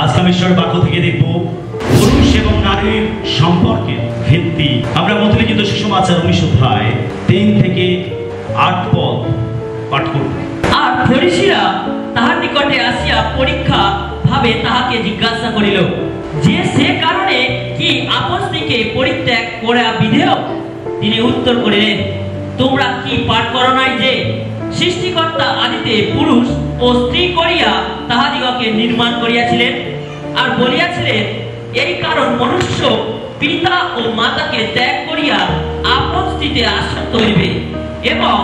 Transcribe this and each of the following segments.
আজকে আমি ঈশ্বরের বাক্য থেকে দেখব পুরুষ এবং নারীর সম্পর্কে ভিত্তি। আমরা মতলিখিত সুসমাচার 19 অধ্যায় 3 থেকে 8 পদ পাঠ করব। আর ফরিসীরা তাহার নিকটে আসিয়া পরীক্ষা ভাবে তাহাকে জিজ্ঞাসা করিল যে সে কারণে কি আপসদিকে পরিত্যাগ করা বিধেয়। তিনি উত্তর করিলেন, তোমরা কি পাঠ করো নাই যে সৃষ্টিকর্তা আদিতে পুরুষ ও স্ত্রী করিয়া তাহাদিগকে নির্মাণ করিয়াছিলেন, আর বলিয়াছিলেন, এই কারণ মনুষ্য পিতা ও মাতাকে ত্যাগ করিয়া আপন স্ত্রীতে আসক্ত হইবে এবং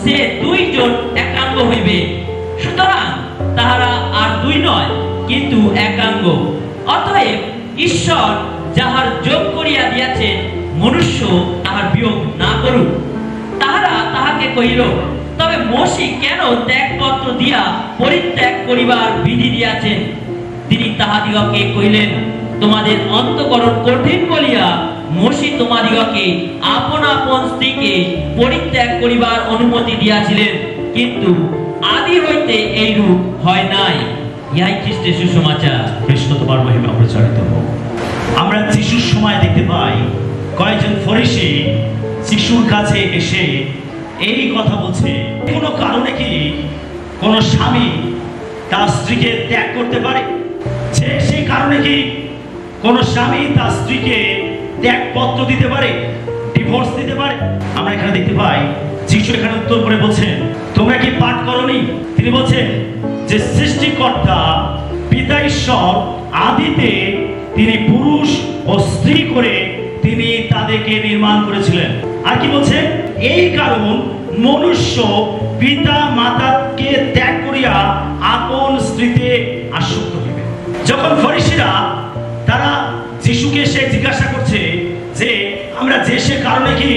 সে দুইজন একাঙ্গ হইবে। সুতরাং তাহারা আর দুই নয়, কিন্তু একাঙ্গ। অতএব ঈশ্বর যাহার যোগ করিয়া দিয়াছেন, মনুষ্য তাহার বিয়োগ না করুক। তাহারা তাহাকে কহিল, তবে মোশে কেন ত্যাগপত্র দিয়া পরিত্যাগ করিবার বিধি দিয়াছেন? তিনি তাহাদিগকে কহিলেন, তোমাদের অন্তঃকরণ কঠিন বলিয়া মোশে তোমাদিগকে আপন আপন স্ত্রীকে পরিত্যাগ করিবার অনুমতি দিয়াছিলেন, কিন্তু আদি হইতে এইরূপ হয় নাই। ইহাই খ্রিস্টের সুসমাচার। খ্রিস্ট তোমার মহিমা প্রচারিত হোক। আমরা যিশুর সময় দেখতে পাই কয়েকজন ফরিসী যিশুর কাছে এসে এই কথা বলছে, কোনো কারণে কি কোন স্বামী তার স্ত্রীকে ত্যাগ করতে পারে? যে সেই কারণে কি কোন স্বামী তার স্ত্রীকে ত্যাগপত্র দিতে পারে, ডিভোর্স দিতে পারে? আমরা এখানে দেখতে পাই যিশু এখানে উত্তর করে বলছেন, তোমরা কি পাঠ করনি? তিনি বলছেন যে সৃষ্টিকর্তা পিতা ঈশ্বর আদিতে তিনি পুরুষ ও স্ত্রী করে তিনি তাদেরকে নির্মাণ করেছিলেন। আর কি বলছেন? এই কারণ মনুষ্য পিতা মাতাকে ত্যাগ করিয়া আপন স্ত্রীতে আসক্ত হইবে। যখন ফরিসীরা তারা যিশুকে সে জিজ্ঞাসা করছে যে আমরা যে সে কারণে কি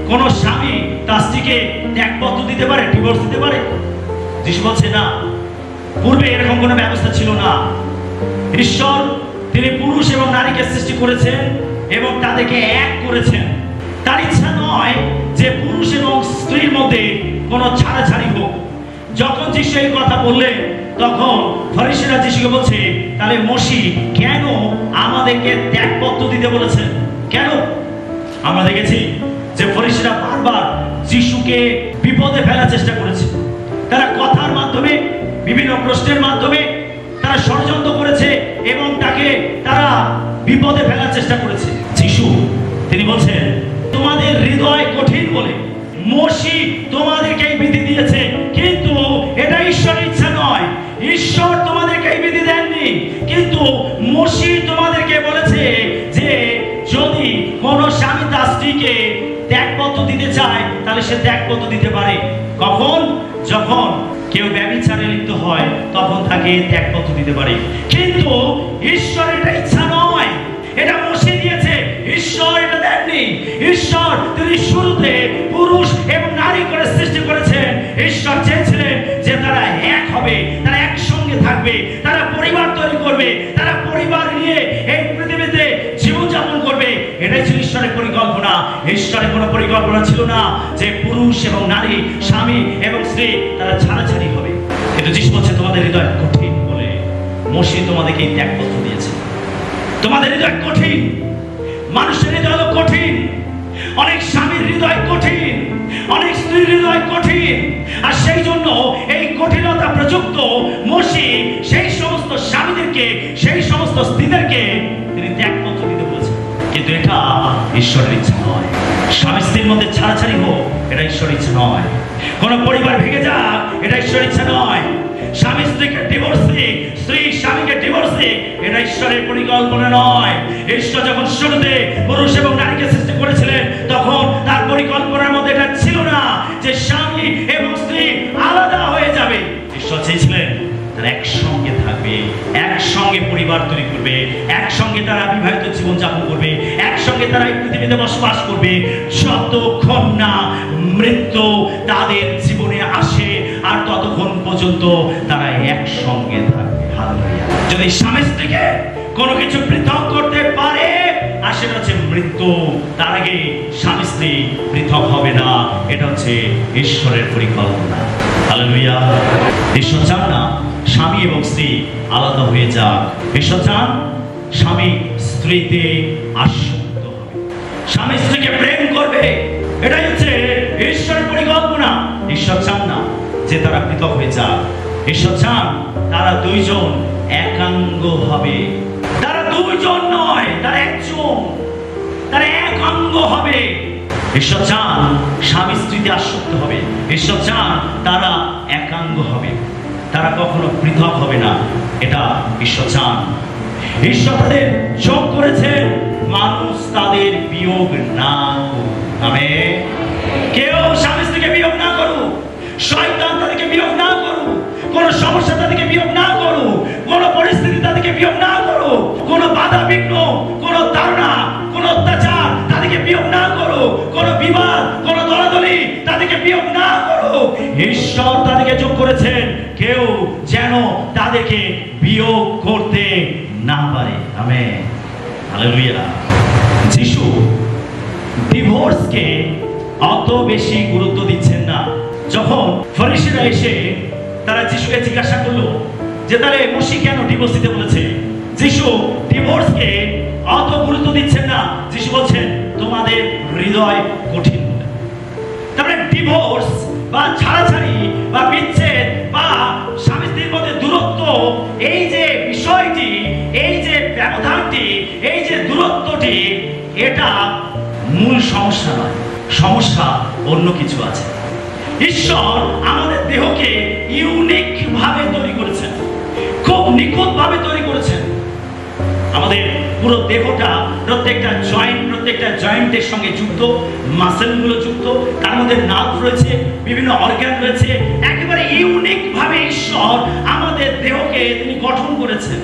কোন স্বামী তার স্ত্রীকে ত্যাগপত্র দিতে পারে, ডিভোর্স দিতে পারে? যিশু বলছে না, পূর্বে এরকম কোনো ব্যবস্থা ছিল না। ঈশ্বর তিনি পুরুষ এবং নারীকে সৃষ্টি করেছেন এবং তাদেরকে এক করেছেন। তার ইচ্ছা নয় যে পুরুষ এবং স্ত্রীর মধ্যে কোনো ছাড়াছাড়ি হোক। যখন যিশু এই কথা বললেন তখন ফরিসীরা যিশুকে বলছে, তাহলে মোশে কেন আমাদেরকে ত্যাগপত্র দিতে বলেছেন? কেন? আমরা দেখেছি যে ফরিসীরা বারবার যিশুকে বিপদে ফেলার চেষ্টা করেছে। তারা কথার মাধ্যমে, বিভিন্ন প্রশ্নের মাধ্যমে তারা ষড়যন্ত্র করেছে এবং তাকে তারা বিপদে ফেলার চেষ্টা করেছে। যিশু তিনি বলছেন, তোমাদের হৃদয় কঠিন বলে মোশে তোমাদেরকে এই বিধি দিয়েছে, কিন্তু এটা ঈশ্বরের ইচ্ছা নয়। ঈশ্বর তোমাদেরকে এই বিধি দেননি, কিন্তু মোশে তোমাদেরকে বলেছে যে যদি কোন স্বামী তার স্ত্রীকে ত্যাগপত্র দিতে চায় তাহলে সে ত্যাগপত্র দিতে পারে। কখন? যখন কেউ ব্যভিচারে লিপ্ত হয় তখন তাকে ত্যাগপত্র দিতে পারে। কিন্তু ঈশ্বরের এটা ইচ্ছা নয়, এটা মোশে দিয়েছে, ঈশ্বর এটা দেননি। ঈশ্বর তিনি শুরুতে পুরুষ এবং নারী করে সৃষ্টি করেছেন। ঈশ্বর চেয়েছিলেন যে তারা এক হবে, তারা একসঙ্গে থাকবে, তারা পরিবার তৈরি করবে, তারা পরিবার নিয়ে এই পৃথিবীতে জীবনযাপন করবে। এটাই ছিল ঈশ্বরের পরিকল্পনা। ঈশ্বরের কোনো পরিকল্পনা ছিল না যে পুরুষ এবং নারী, স্বামী এবং স্ত্রী তারা ছাড়াছাড়ি হবে। কিন্তু যিশু বলছে, তোমাদের হৃদয় কঠিন বলে মোশে তোমাদেরকে এই ত্যাগপত্র দিয়েছে। তোমাদের হৃদয় কঠিন। মানুষের হৃদয় কঠিন। অনেক স্বামীর হৃদয় কঠিন, অনেক স্ত্রীর হৃদয় কঠিন। আর সেই জন্য এই কঠিনতা প্রযুক্ত মোশে সেই সমস্ত স্বামীদেরকে, সেই সমস্ত স্ত্রীদেরকে তিনি ত্যাগপত্র দিতে বলেছেন। কিন্তু এটা ঈশ্বরের ইচ্ছা নয়। স্বামী স্ত্রীর মধ্যে ছাড়াছাড়ি হোক, এটা ঈশ্বরের ইচ্ছা নয়। কোন পরিবার ভেঙে যাক, এটা ঈশ্বরের ইচ্ছা নয়। স্বামী স্ত্রীকে ডিভোর্স দিক, স্ত্রী স্বামীকে ডিভোর্স দিক, এটা ঈশ্বরের পরিকল্পনা নয়। ঈশ্বর যখন শুরুতে পুরুষ এবং নারীকে সৃষ্টি করেছিলেন তখন তার পরিকল্পনার মধ্যে এটা ছিল না যে স্বামী এবং স্ত্রী আলাদা হয়ে যাবে। ঈশ্বর চেয়েছিলেন তারা একসঙ্গে থাকবে, একসঙ্গে পরিবার তৈরি করবে, একসঙ্গে তারা বিবাহিত জীবন যাপন করবে, একসঙ্গে তারা এই পৃথিবীতে বসবাস করবে যতক্ষণ না মৃত্যু তাদের জীবনে আসে, আর ততক্ষণ পর্যন্ত তারা একসঙ্গে থাকবে। হালেলুয়া। যদি স্বামী স্ত্রীকে কোনো কিছু পৃথক করতে পারে আর সেটা হচ্ছে মৃত্যু, তার আগে স্বামী স্ত্রী পৃথক হবে না। এটা হচ্ছে ঈশ্বরের পরিকল্পনা। হালেলুয়া। ঈশ্বর চান না স্বামী এবং স্ত্রী আলাদা হয়ে যাক। ঈশ্বর চান স্বামী স্ত্রীতে আসক্ত হবে, স্বামী স্ত্রীকে প্রেম করবে। এটাই হচ্ছে ঈশ্বরের পরিকল্পনা। ঈশ্বর চান না যে তারা পৃথক হয়ে যাক। ঈশ্বর চান তারা দুইজন একাঙ্গ হবে। তারা দুইজন নয়, তারা একজন, তারা একাঙ্গ হবে। ঈশ্বর চান স্বামী স্ত্রীতে আসক্ত হবে। ঈশ্বর চান তারা একাঙ্গ হবে, তারা কখনো পৃথক হবে না। এটা ঈশ্বর চান। ঈশ্বর তাদের যোগ করেছেন, মানুষ তাদের বিয়োগ না করুক। আমেন। কেউ স্বামী স্ত্রীকে বিয়োগ না করুক, শয়তান তাদেরকে বিয়োগ না করুক, কোন সমস্যা তাদেরকে বিয়োগ না করুক, কোন পরিস্থিতি তাদেরকে বিয়োগ না করুক, কোন বাধা বিঘ্ন, কোন তাড়না, কোন অত্যাচার তাদেরকে বিয়োগ না করুক, কোন বিবাদ, কোন দলাদলি তাদেরকে বিয়োগ না করুক। ঈশ্বর তাদেরকে যোগ করেছেন, কেউ যেন তাদেরকে বিয়োগ করতে না পারে। আমেন। হালেলুয়া। যিশু ডিভোর্সকে অত বেশি গুরুত্ব দিচ্ছেন না। যখন ফরিসিরা এসে তারা যিশুকে জিজ্ঞাসা করলো যে তাহলে মসি কেন ডিভোর্স দিতে বলেছে, যিশু ডিভোর্সকে অত গুরুত্ব দিচ্ছেন না। যিশু বলছেন তোমাদের হৃদয় কঠিন। তারপরে ডিভোর্স বা ছাড়াছাড়ি বা বিচ্ছেদ বা স্বামী স্ত্রীর মধ্যে দূরত্ব, এই যে বিষয়টি, এই যে ব্যবধানটি, এই যে দূরত্বটি, এটা মূল সমস্যা নয়। সমস্যা অন্য কিছু আছে। ঈশ্বর আমাদের দেহকে ইউনিক ভাবে তৈরি করেছেন, খুব নিখুঁত ভাবে তৈরি করেছেন। আমাদের পুরো দেহটা প্রত্যেকটা জয়েন্টের সঙ্গে যুক্ত, মাসেলগুলো যুক্ত, তার মধ্যে নার্ভ রয়েছে, বিভিন্ন অর্গান রয়েছে। একেবারে ইউনিক ভাবে ঈশ্বর আমাদের দেহকে তিনি গঠন করেছেন।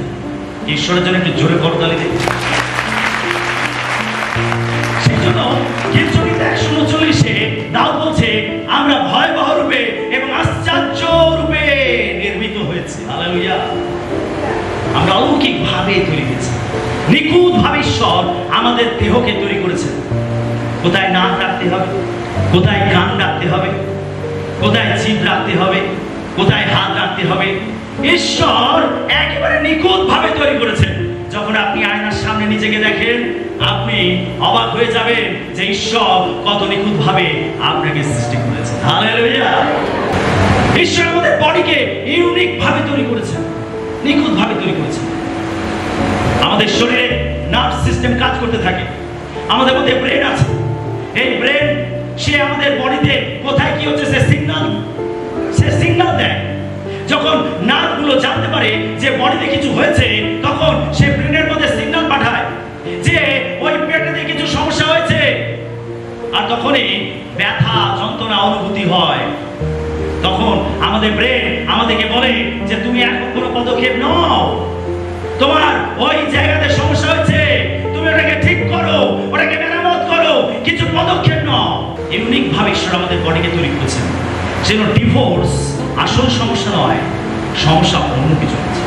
ঈশ্বরের জন্য একটু জোরে করতালি দিন। সেই জন্য গীতসংগীত 139-এ দাউদ বলছে আমরা ভয়াবহ রূপে এবং আশ্চর্য রূপে নির্মিত হয়েছে। হালেলুয়া। আমরা অলৌকিক ভাবে তৈরি হয়েছি, নিখুঁত ভাবে ঈশ্বর আমাদের দেহকে তৈরি করেছেন। কোথায় নাক রাখতে হবে, কোথায় কান রাখতে হবে, কোথায় জিভ রাখতে হবে, কোথায় হাত রাখতে হবে, ঈশ্বর একেবারে নিখুঁত ভাবে তৈরি করেছেন। যখন আপনি আয়নার সামনে নিজেকে দেখেন, আপনি অবাক হয়ে যাবেন যে ঈশ্বর কত নিখুঁত ভাবে আপনাকে সৃষ্টি করেছেন। হালেলুয়া। ঈশ্বর আমাদের বডিকে ইউনিক ভাবে তৈরি করেছেন, নিখুঁত ভাবে তৈরি করেছেন। আমাদের শরীরে নার্ভ সিস্টেম কাজ করতে থাকে। আমাদের মধ্যে ব্রেন আছে। এই ব্রেন সে আমাদের বডিতে কোথায় কি হচ্ছে সে সিগন্যাল দেয়। যখন নার্ভগুলো জানতে পারে যে বডিতে কিছু হয়েছে, তখন সে ব্রেনের মধ্যে সিগন্যাল পাঠায় যে ওই পেটেতে কিছু সমস্যা হয়েছে। আর তখনই ব্যথা, যন্ত্রণা অনুভূতি হয়। তখন আমাদের ব্রেন আমাদেরকে বলে যে তুমি এখন কোনো পদক্ষেপ নাও, তোমার ওই জায়গাতে সমস্যা হয়েছে, তুমি ওটাকে ঠিক করো, ওটাকে মেরামত করো, কিছু পদক্ষেপ নাও। ইউনিক ভাবে ঈশ্বর আমাদের বডিকে তৈরি করেছেন। যেন ডিভোর্স আসল সমস্যা নয়, সমস্যা অন্য কিছু আছে।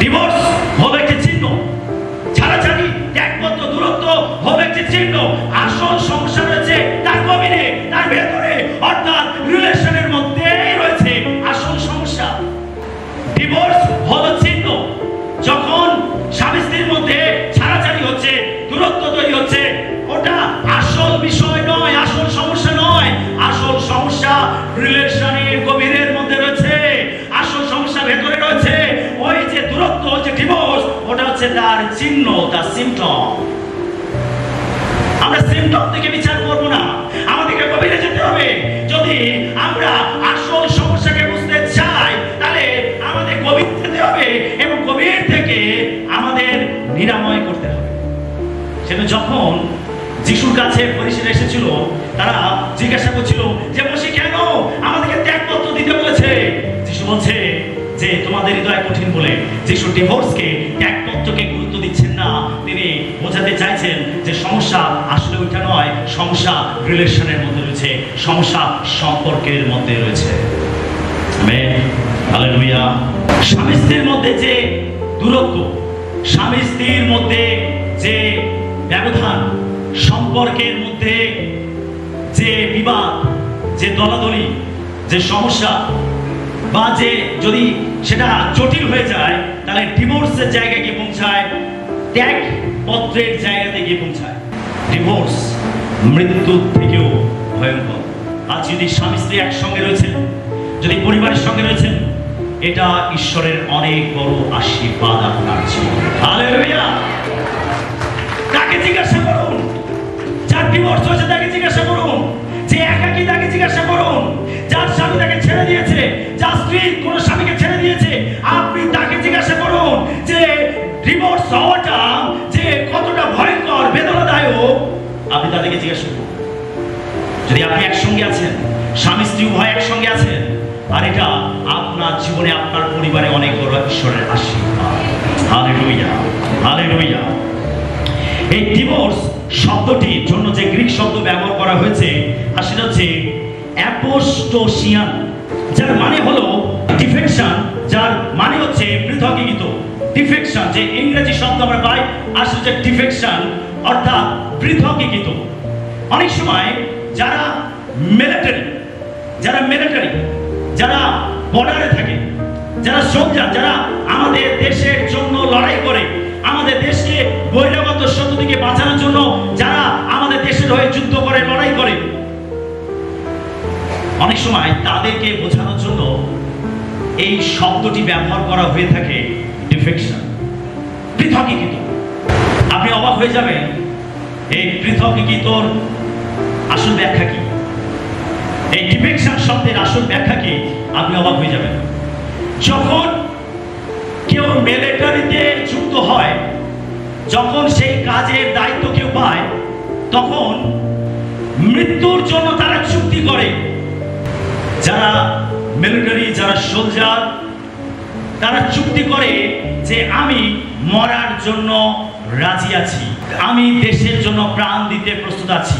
ডিভোর্স হলো একটি চিহ্ন, ছাড়াছাড়ি, ত্যাগপত্র, দূরত্ব হলো একটি চিহ্ন। আসল সমস্যা রয়েছে তার গভীরে, তার ভেতরে, অর্থাৎ রিলেশনের মধ্যেই রয়েছে আসল সমস্যা। ডিভোর্স হলো চিহ্ন। যখন স্বামী স্ত্রীর মধ্যে ছাড়াছাড়ি হচ্ছে, দূরত্ব তৈরি হচ্ছে, ওটা আসল বিষয় নয়, আসল সমস্যা নয়। আসল সমস্যা রিলেশনের গভীরের মধ্যে রয়েছে, আসল সমস্যা ভেতরে রয়েছে। ওই যে দূরত্ব, যে ডিভোর্স, ওটা হচ্ছে তার চিহ্ন, তার সিম্পটম। আমরা সিম্পটম থেকে বিচার করবো না, আমাদেরকে গভীরে যেতে হবে। যদি আমরা আসল সমস্যাকে বুঝতে চাই, তাহলে আমাদের গভীর যেতে হবে এবং গভীর থেকে আমাদের নিরাময় করতে হবে। সেটা যখন যিশুর কাছে ফরিসিরা এসেছিল, তারা জিজ্ঞাসা করছিল যে মসি কেন আমাদেরকে ত্যাগপত্র দিতে বলেছে। যিশু বলছে যে তোমাদের হৃদয় কঠিন বলে। যিশু ডিভোর্সকে, ত্যাগপত্রকে গুরুত্ব দিচ্ছেন না। তিনি বোঝাতে চাইছেন যে সমস্যা আসলে ওইটা নয়, সমস্যা রিলেশনের মধ্যে রয়েছে, সমস্যা সম্পর্কের মধ্যে রয়েছে। আমেন। হালেলুয়া। স্বামী স্ত্রীর মধ্যে যে দূরত্ব, স্বামী স্ত্রীর মধ্যে যে ব্যবধান, সম্পর্কের মধ্যে যে বিবাদ, যে দলাদলি, যে সমস্যা, বা যে যদি সেটা জটিল হয়ে যায়, তাহলে ডিভোর্সের জায়গায় গিয়ে পৌঁছায়, ত্যাগ পত্রের জায়গাতে গিয়ে পৌঁছায়। ডিভোর্স মৃত্যুর থেকেও ভয়ঙ্কর। আজ যদি স্বামী স্ত্রী একসঙ্গে রয়েছেন, যদি পরিবারের সঙ্গে রয়েছেন, এটা ঈশ্বরের অনেক বড় আশীর্বাদ আপনার জীবনে। হালেলুয়া। তাকে জিজ্ঞাসা করুন, যার ডিভোর্স হয়েছে তাকে জিজ্ঞাসা করুন, যে একাকী তাকে জিজ্ঞাসা করুন, যার স্বামী তাকে ছেড়ে দিয়েছে, যার স্ত্রী কোন স্বামীকে ছেড়ে দিয়েছে, আপনি তাকে জিজ্ঞাসা করুন যে ডিভোর্স হওয়াটা যে কতটা ভয়ঙ্কর, বেদনাদায়ক। আপনি তাদেরকে জিজ্ঞাসা করুন। যদি আপনি একসঙ্গে আছেন, স্বামী স্ত্রী উভয় একসঙ্গে আছেন, আর এটা আপনার জীবনে আপনার পরিবারে অনেক বড় ঈশ্বরের আশীর্বাদ। Hallelujah, hallelujah. এই ডিভোর্স শব্দটির জন্য যে গ্রিক শব্দ ব্যবহার করা হয়েছে, আর সেটা হচ্ছে অ্যাপোস্টোসিয়ান, যার মানে হলো ডিফেকশন, যার মানে হচ্ছে পৃথকীকৃত। ডিফেকশন যে ইংরেজি শব্দ আমরা পাই, আসলে যে ডিফেকশন অর্থাৎ পৃথকীকৃত। অনেক সময় যারা মিলিটারি, যারা বর্ডারে থাকে, যারা সোলজার, যারা আমাদের দেশের জন্য লড়াই করে, আমাদের দেশকে বহিরাগত শত্রু থেকে বাঁচানোর জন্য যারা আমাদের দেশের হয়ে যুদ্ধ করে, লড়াই করে, অনেক সময় তাদেরকে বোঝানোর জন্য এই শব্দটি ব্যবহার করা হয়ে থাকে, ডিফেকশন, পৃথকীকৃত। আপনি অবাক হয়ে যাবেন এই পৃথকীকৃতর আসল ব্যাখ্যা কি, এই ডিফেকশন শব্দের আসল ব্যাখ্যা কি, আপনি অবাক হয়ে যাবেন। যখন কেউ মিলিটারিতে যুক্ত হয়, যখন সেই কাজের দায়িত্ব কেউ পায়, তখন মৃত্যুর জন্য তারা চুক্তি করে। যারা মিলিটারি, যারা সোলজার, তারা চুক্তি করে যে আমি মরার জন্য রাজি আছি, আমি দেশের জন্য প্রাণ দিতে প্রস্তুত আছি।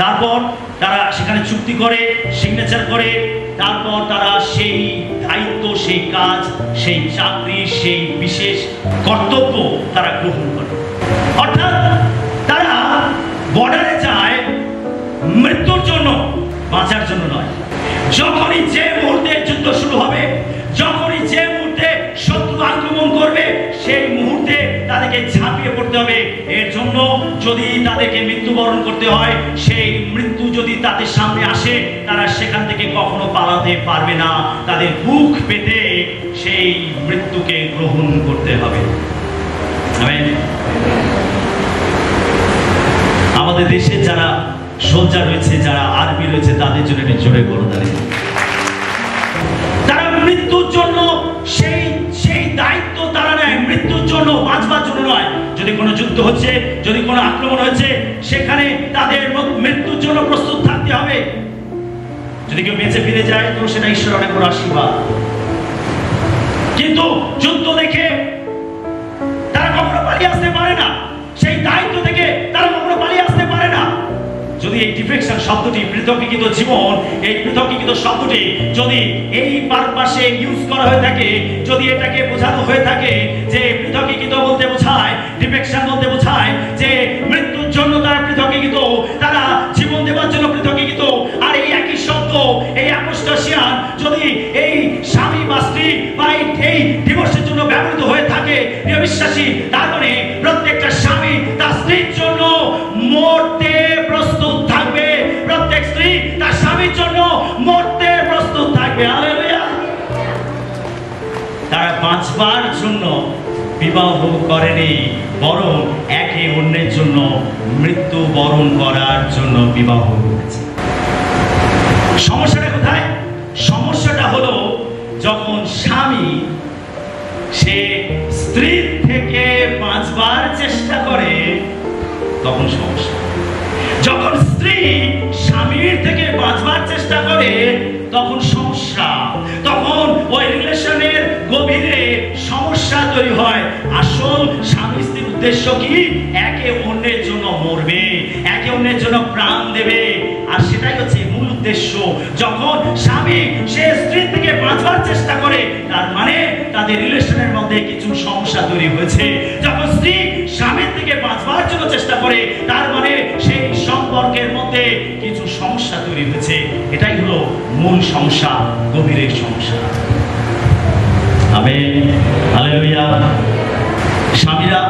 তারপর তারা সেখানে চুক্তি করে, সিগনেচার করে, তারপর তারা সেই দায়িত্ব, সেই কাজ, সেই চাকরি, সেই বিশেষ কর্তব্য তারা গ্রহণ করে। অর্থাৎ তারা বর্ডারে যায় মৃত্যুর জন্য, বাঁচার জন্য নয়। যখনই যে মুহূর্তে যুদ্ধ শুরু হবে, যখনই যে মুহূর্তে শত্রু আক্রমণ করবে, সেই মুহূর্তে তাদেরকে ঝাঁপিয়ে পড়তে হবে। এর জন্য যদি তাদেরকে মৃত্যুবরণ করতে হয়, সেই মৃত্যু যদি তাদের সামনে আসে, তারা সেখান থেকে কখনো পালাতে পারবে না। তাদের বুক পেতে সেই মৃত্যুকে গ্রহণ করতে হবে। আমাদের দেশে যারা সোলজার রয়েছে, যারা আর্মি রয়েছে, তাদের জন্য একটি জোরে করে দাঁড়িয়ে, তারা মৃত্যুর জন্য সেই দায়িত্ব তারা নেয়, মৃত্যুর জন্য, বাঁচবার জন্য নয়। যদি কোনো যুদ্ধ হচ্ছে, যদি কোনো আক্রমণ হচ্ছে, সেখানে তাদের মৃত্যুর জন্য প্রস্তুত থাকতে হবে। যদি কেউ বেঁচে ফিরে যায়, তো সেটা ঈশ্বরের অনেক বড় আশীর্বাদ। কিন্তু যুদ্ধ দেখে তারা কখনো পালিয়ে আসতে পারে না, সেই দায়িত্ব থেকে তারা কখনো পালিয়ে আসতে পারে না। যদি এই ডিফেকশন শব্দটি, পৃথকীকৃত জীবন, এই পৃথকীকৃত শব্দটি যদি এই পারপাসে ইউজ করা হয়ে থাকে, যদি এটাকে বোঝানো হয়ে থাকে যে পৃথকীকৃত বলতে বোঝায়, ডিফেকশন বলতে বোঝায় যে মৃত্যুর জন্য তারা পৃথকীকৃত, তারা জীবন দেওয়ার জন্য পৃথকীকৃত, আর এই একই শব্দ, এই অ্যাপোস্টোসিয়ান যদি এই স্বামী বা স্ত্রী বা এই ডিভোর্সের জন্য ব্যবহৃত হয়ে থাকে, প্রিয় বিশ্বাসী, তার মানে প্রত্যেকটা স্বামী তার স্ত্রীর জন্য মরতে প্রস্তুত থাকবে, প্রত্যেক স্ত্রী তার স্বামীর জন্য মরতে প্রস্তুত থাকবে। হালেলুয়া। তারা বাঁচবার জন্য বিবাহ করেনি, বরং একে অন্যের জন্য মৃত্যু বরণ করার জন্য বিবাহ করেছে। সমস্যাটা কোথায়? সমস্যাটা হলো যখন স্বামী সে স্ত্রীর থেকে বাঁচবার চেষ্টা করে, তখন সমস্যা। যখন স্ত্রী স্বামীর থেকে বাঁচবার চেষ্টা করে, তখন সমস্যা, তখন ওই রিলেশনের গভীরে সমস্যা তৈরি হয়। আসল স্বামী স্ত্রীর উদ্দেশ্য কি? একে অন্যের জন্য মরবে, একে অন্যের জন্য প্রাণ দেবে, আর সেটাই হচ্ছে মূল উদ্দেশ্য। যখন স্বামী সে স্ত্রীর থেকে বাঁচবার চেষ্টা করে, তার মানে তাদের রিলেশনের মধ্যে কিছু সমস্যা তৈরি হয়েছে। যখন স্ত্রী স্বামীর থেকে বাঁচবার জন্য চেষ্টা করে, তার মানে সেই সম্পর্কের মধ্যে কিছু সমস্যা তৈরি হয়েছে। এটাই হলো মূল সমস্যা, গভীরের সমস্যা। Amen, hallelujah. স্বামীরা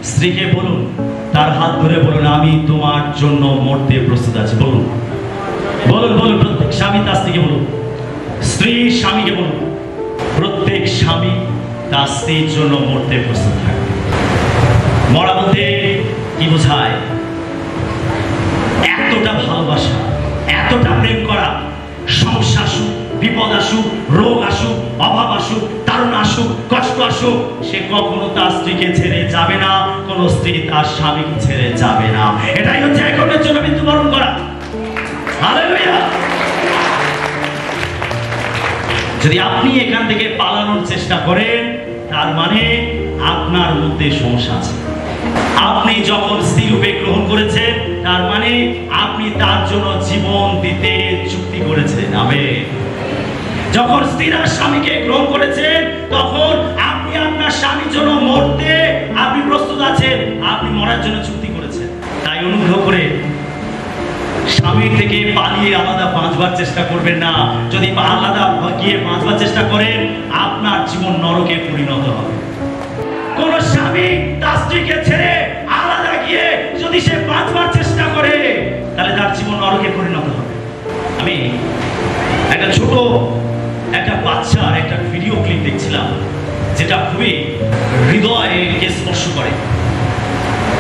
স্ত্রীকে বলুন, তার হাত ধরে বলুন, আমি তোমার জন্য মরতে প্রস্তুত আছি। বলুন বলুন বলুন, প্রত্যেক স্বামী তার স্ত্রীকে বলুন, স্ত্রী স্বামীকে বলুন, প্রত্যেক স্বামী তার স্ত্রীর জন্য মরতে প্রস্তুত থাকবে। মরা বলতে কি বোঝায়? এতটা ভালোবাসা, এতটা প্রেম করা, সমস্যা আসুক, বিপদ আসুক, রোগ আসুক, অভাব আসুক, তাড়না আসুক, কষ্ট আসুক, সে কখনো তার স্ত্রীকে ছেড়ে যাবে না, কোন স্ত্রী তার স্বামীকে ছেড়ে যাবে না। এটাই হচ্ছে একজনের জন্য মৃত্যুবরণ করা। হালেলুয়া। যদি আপনি এখান থেকে পালানোর চেষ্টা করেন, তার মানে আপনার মধ্যে সমস্যা আছে। আপনি যখন স্ত্রীরূপে গ্রহণ করেছেন, তার মানে আপনি তার জন্য জীবন দিতে চুক্তি করেছেন। আমেন। যখন স্ত্রীরা স্বামীকে গ্রহণ করেছেন, তখন আপনি আপনার স্বামীর জন্য মরতে আপনি প্রস্তুত আছেন, আপনি মরার জন্য চুক্তি করেছেন। তাই অনুগ্রহ করে স্বামীর থেকে পালিয়ে আলাদা বাঁচবার চেষ্টা করবেন না। যদি আলাদা গিয়ে বাঁচবার চেষ্টা করেন, আপনার জীবন নরকে পরিণত হবে। কোন স্বামী তার স্ত্রীকে ছেড়ে আলাদা গিয়ে যদি সে বাঁচবার চেষ্টা করে, তাহলে তার জীবন নরকে পরিণত হবে। আমি একটা ছোট একটা বাচ্চার একটা ভিডিও ক্লিপ দেখছিলাম, যেটা খুবই হৃদয়কে স্পর্শ করে।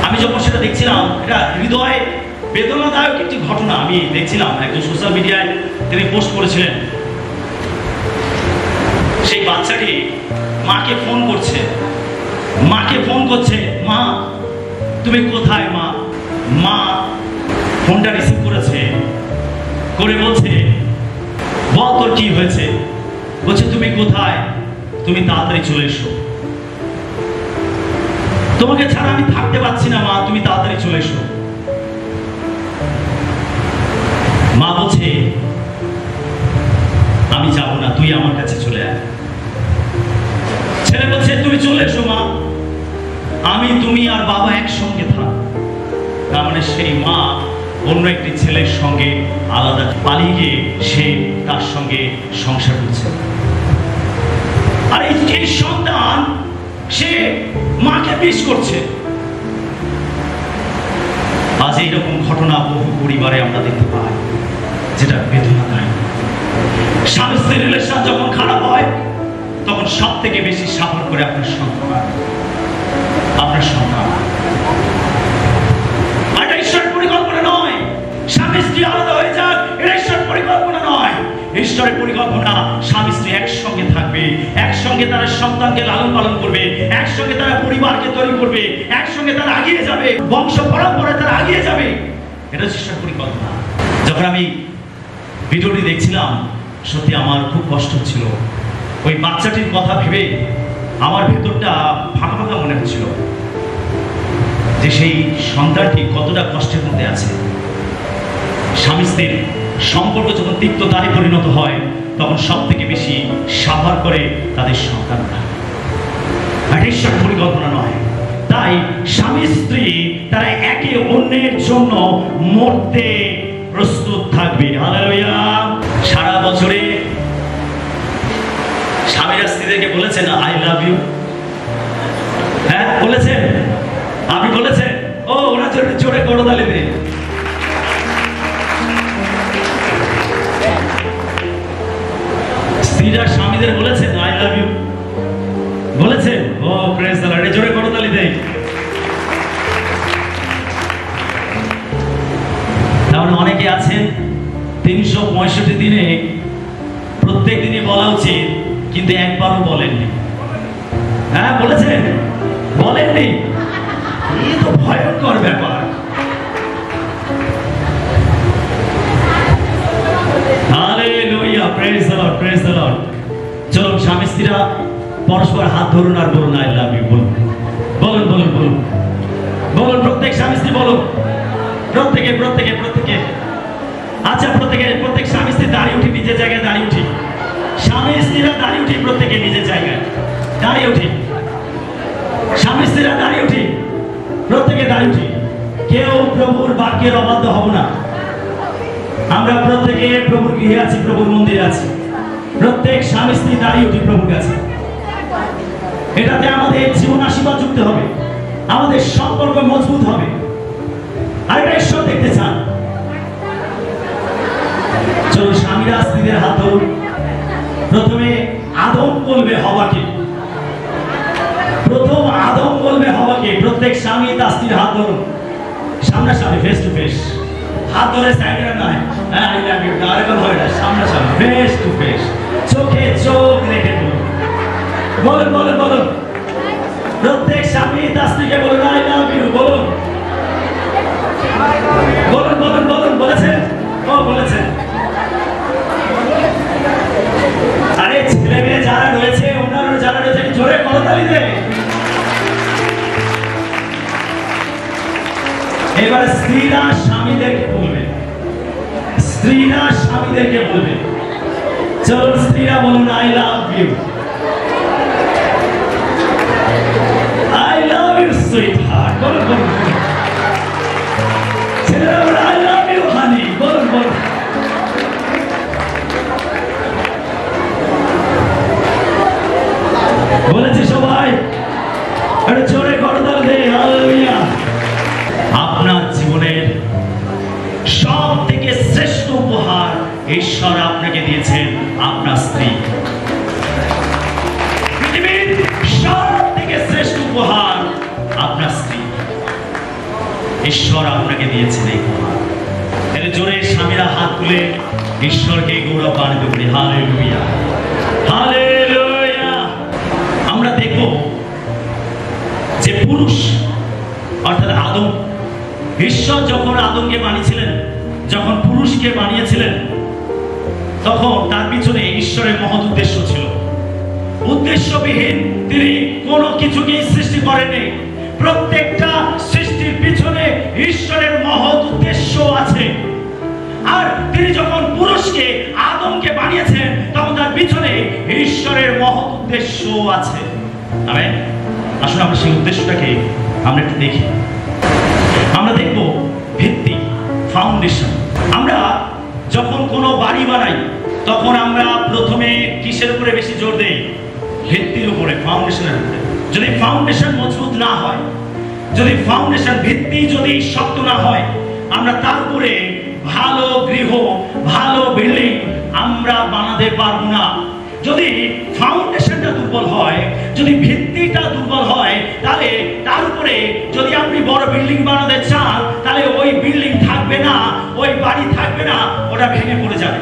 আমি যখন সেটা দেখছিলাম, এটা হৃদয় বেদনাদায়ক একটি ঘটনা আমি দেখছিলাম। একজন সোশ্যাল মিডিয়ায় তিনি পোস্ট করেছিলেন, সেই বাচ্চাটি মাকে ফোন করছে, মা তুমি কোথায় মা? মা ফোনটা রিসিভ করেছে, করে বলছে, বল তোর কি হয়েছে? বলছে, তুমি কোথায়? তুমি তাড়াতাড়ি চলে এসো, তোমাকে ছাড়া আমি থাকতে পারছি না মা, তুমি তাড়াতাড়ি চলে এসো। মা বলছে, আমি যাব না, তুই আমার কাছে চলে আয়। ছেলে বলছে, তুমি চলে এসো মা, আমি তুমি আর বাবা একসঙ্গে থাক। তার মানে সেই মা অন্য একটি ছেলের সঙ্গে আলাদা পালিয়ে গিয়ে সে তার সঙ্গে সংসার করছে। আর এই সন্তান সে মাকে মিস করছে। আজ এইরকম ঘটনা বহু পরিবারে আমরা দেখতে পাই, যেটা বেদনাদায়ক। স্বামী স্ত্রীর রিলেশন যখন খারাপ হয়, তখন সব থেকে বেশি সাফার করে আপনার সন্তান। এটা ঈশ্বরের পরিকল্পনা নয়। স্বামী স্ত্রী আলাদা হয়ে যাক, এটা ঈশ্বরের পরিকল্পনা নয়। ঈশ্বরের পরিকল্পনা স্বামী স্ত্রী একসঙ্গে থাকবে, একসঙ্গে তারা সন্তানকে লালন পালন করবে, একসঙ্গে তারা পরিবারকে তৈরি করবে, একসঙ্গে তারা আগিয়ে যাবে, বংশ পরম্পরায় তারা আগিয়ে যাবে। এটা ঈশ্বরের পরিকল্পনা। যখন আমি ভিডিওটি দেখছিলাম, সত্যি আমার খুব কষ্ট হচ্ছিল। ওই বাচ্চাটির কথা ভেবে আমার ভেতরটা ফাঁকা ফাঁকা মনে হচ্ছিল, যে সেই সন্তানটি কতটা কষ্টের মধ্যে আছে। স্বামী স্ত্রীর সম্পর্ক যখন তিক্ততায় পরিণত হয়, তখন সব থেকে বেশি সাফার করে তাদের সন্তানরা। এটা ঈশ্বরের পরিকল্পনা নয়। তাই স্বামী স্ত্রী তারা একে অন্যের জন্য মরতে প্রস্তুত থাকবে। হালেলুয়া। সারা বছরে স্বামীরা স্ত্রীদেরকে বলেছেন আই লাভ ইউ? হ্যাঁ বলেছেন? আমি বলেছেন? ও ওরা জোরে করতালি দে। স্ত্রীরা স্বামীদের বলেছেন আই লাভ ইউ? বলেছেন? ও প্রেজ দ্য লর্ড, জোরে করতালি দেই। তাহলে অনেকে আছেন 365 দিনে প্রত্যেক দিনই বলা উচিত, কিন্তু একবারও বলেননি। হ্যাঁ বলেছেন? বলেননি? এই তো ভয়ঙ্কর ব্যাপার। Hallelujah, praise the lord, praise the lord. চলুন স্বামী স্ত্রীরা পরস্পর হাত ধরুন আর বলুন আই লাভ ইউ। বলুন বলুন বলুন বলুন বলুন, প্রত্যেক স্বামী স্ত্রী বলুন, প্রত্যেকে প্রত্যেকে প্রত্যেকে। আচ্ছা প্রত্যেক স্বামী স্ত্রী দাঁড়িয়ে উঠি, নিজের জায়গায় দাঁড়িয়ে উঠি। স্বামী স্ত্রীরা দাঁড়িয়ে উঠি, প্রত্যেকে নিজের জায়গায় দাঁড়িয়ে উঠি। স্বামী স্ত্রীরা দাঁড়িয়ে উঠি, প্রত্যেকে দাঁড়িয়ে উঠি। কেউ প্রভুর বাক্যের অবাধ্য হব না। আমরা প্রত্যেকে প্রভুর গৃহে আছি, প্রভুর মন্দিরে আছি। প্রত্যেক স্বামী স্ত্রী দাঁড়িয়ে উঠি প্রভুর কাছে। এটাতে আমাদের জীবন আশীর্বাদ যুক্ত হবে, আমাদের সম্পর্ক মজবুত হবে। আর এটা ঈশ্বর দেখতে চান। চলুন স্বামীরা স্ত্রীদের হাত ধরুন। প্রথমে আদম বলবে হওয়াকে, প্রথম আদম বলবে হওয়াকে। প্রত্যেক স্বামী তার স্ত্রীর হাত ধরুন, সামনাসামনি, ফেস টু ফেস। হাত ধরে সাইডে নয়, হ্যাঁ আই লাভ ইউ, আরেকবার হয় না, সামনাসামনি, ফেস টু ফেস, চোখে চোখ রেখে বলুন। বলুন বলুন বলুন, প্রত্যেক স্বামী তার স্ত্রীকে বলুন আই লাভ ইউ, বলুন বলুন বলুন বলুন। বলেছেন? ও বলেছেন। আরে ছেলে মেয়ে যারা রয়েছে, অন্যান্য যারা রয়েছে, জোরে করতালি দে। এবার স্ত্রীরা স্বামীদেরকে বলবে, স্ত্রীরা স্বামীদেরকে বলবে। চলুন স্ত্রীরা বলুন I love you, I love you sweet heart. বলুন বলুন। ছেলেরা বলুন আই লাভ ইউ হানি। বলুন বলুন। বলেছি সবাই? একটা জোরে করতাল দে, হালেলুয়া। আপনার জীবনের সব থেকে শ্রেষ্ঠ উপহার ঈশ্বর আপনাকে দিয়েছেন আপনার স্ত্রী। পৃথিবীর সব থেকে শ্রেষ্ঠ উপহার আপনার স্ত্রী, ঈশ্বর আপনাকে দিয়েছেন এই উপহার। এর জোরে স্বামীরা হাত তুলে ঈশ্বরকে গৌরবান্বিত করি। Hallelujah hallelujah. আমরা দেখব যে পুরুষ অর্থাৎ আদম, ঈশ্বর যখন আদমকে বানিয়েছিলেন, যখন পুরুষকে বানিয়েছিলেন, তখন তার পিছনে ঈশ্বরের মহৎ উদ্দেশ্য ছিল। উদ্দেশ্যবিহীন তিনি কোনো কিছুকেই সৃষ্টি করেননি। প্রত্যেকটা সৃষ্টির পিছনে ঈশ্বরের মহৎ উদ্দেশ্য আছে। আর তিনি যখন পুরুষকে আদমকে বানিয়েছেন, তখন তার পিছনে ঈশ্বরের মহৎ উদ্দেশ্য আছে। আমেন। আসলে আমরা সেই উদ্দেশ্যটাকে আমরা একটু দেখি। আমরা দেখব ভিত্তি, ফাউন্ডেশন। আমরা যখন কোনো বাড়ি বানাই, তখন আমরা প্রথমে কিসের উপরে বেশি জোর দেই? ভিত্তির উপরে, ফাউন্ডেশনের উপরে। যদি ফাউন্ডেশন মজবুত না হয়, যদি ফাউন্ডেশন, ভিত্তি যদি শক্ত না হয়, আমরা তার উপরে ভালো গৃহ, ভালো বিল্ডিং আমরা বানাতে পারবো না। যদি ফাউন্ডেশনটা দুর্বল হয়, যদি ভিত্তিটা দুর্বল হয়, তাহলে তার উপরে যদি আপনি বড় বিল্ডিং বানাতে চান, তাহলে ওই বিল্ডিং থাকবে না, ওই বাড়ি থাকবে না, ওটা ভেঙে পড়ে যাবে।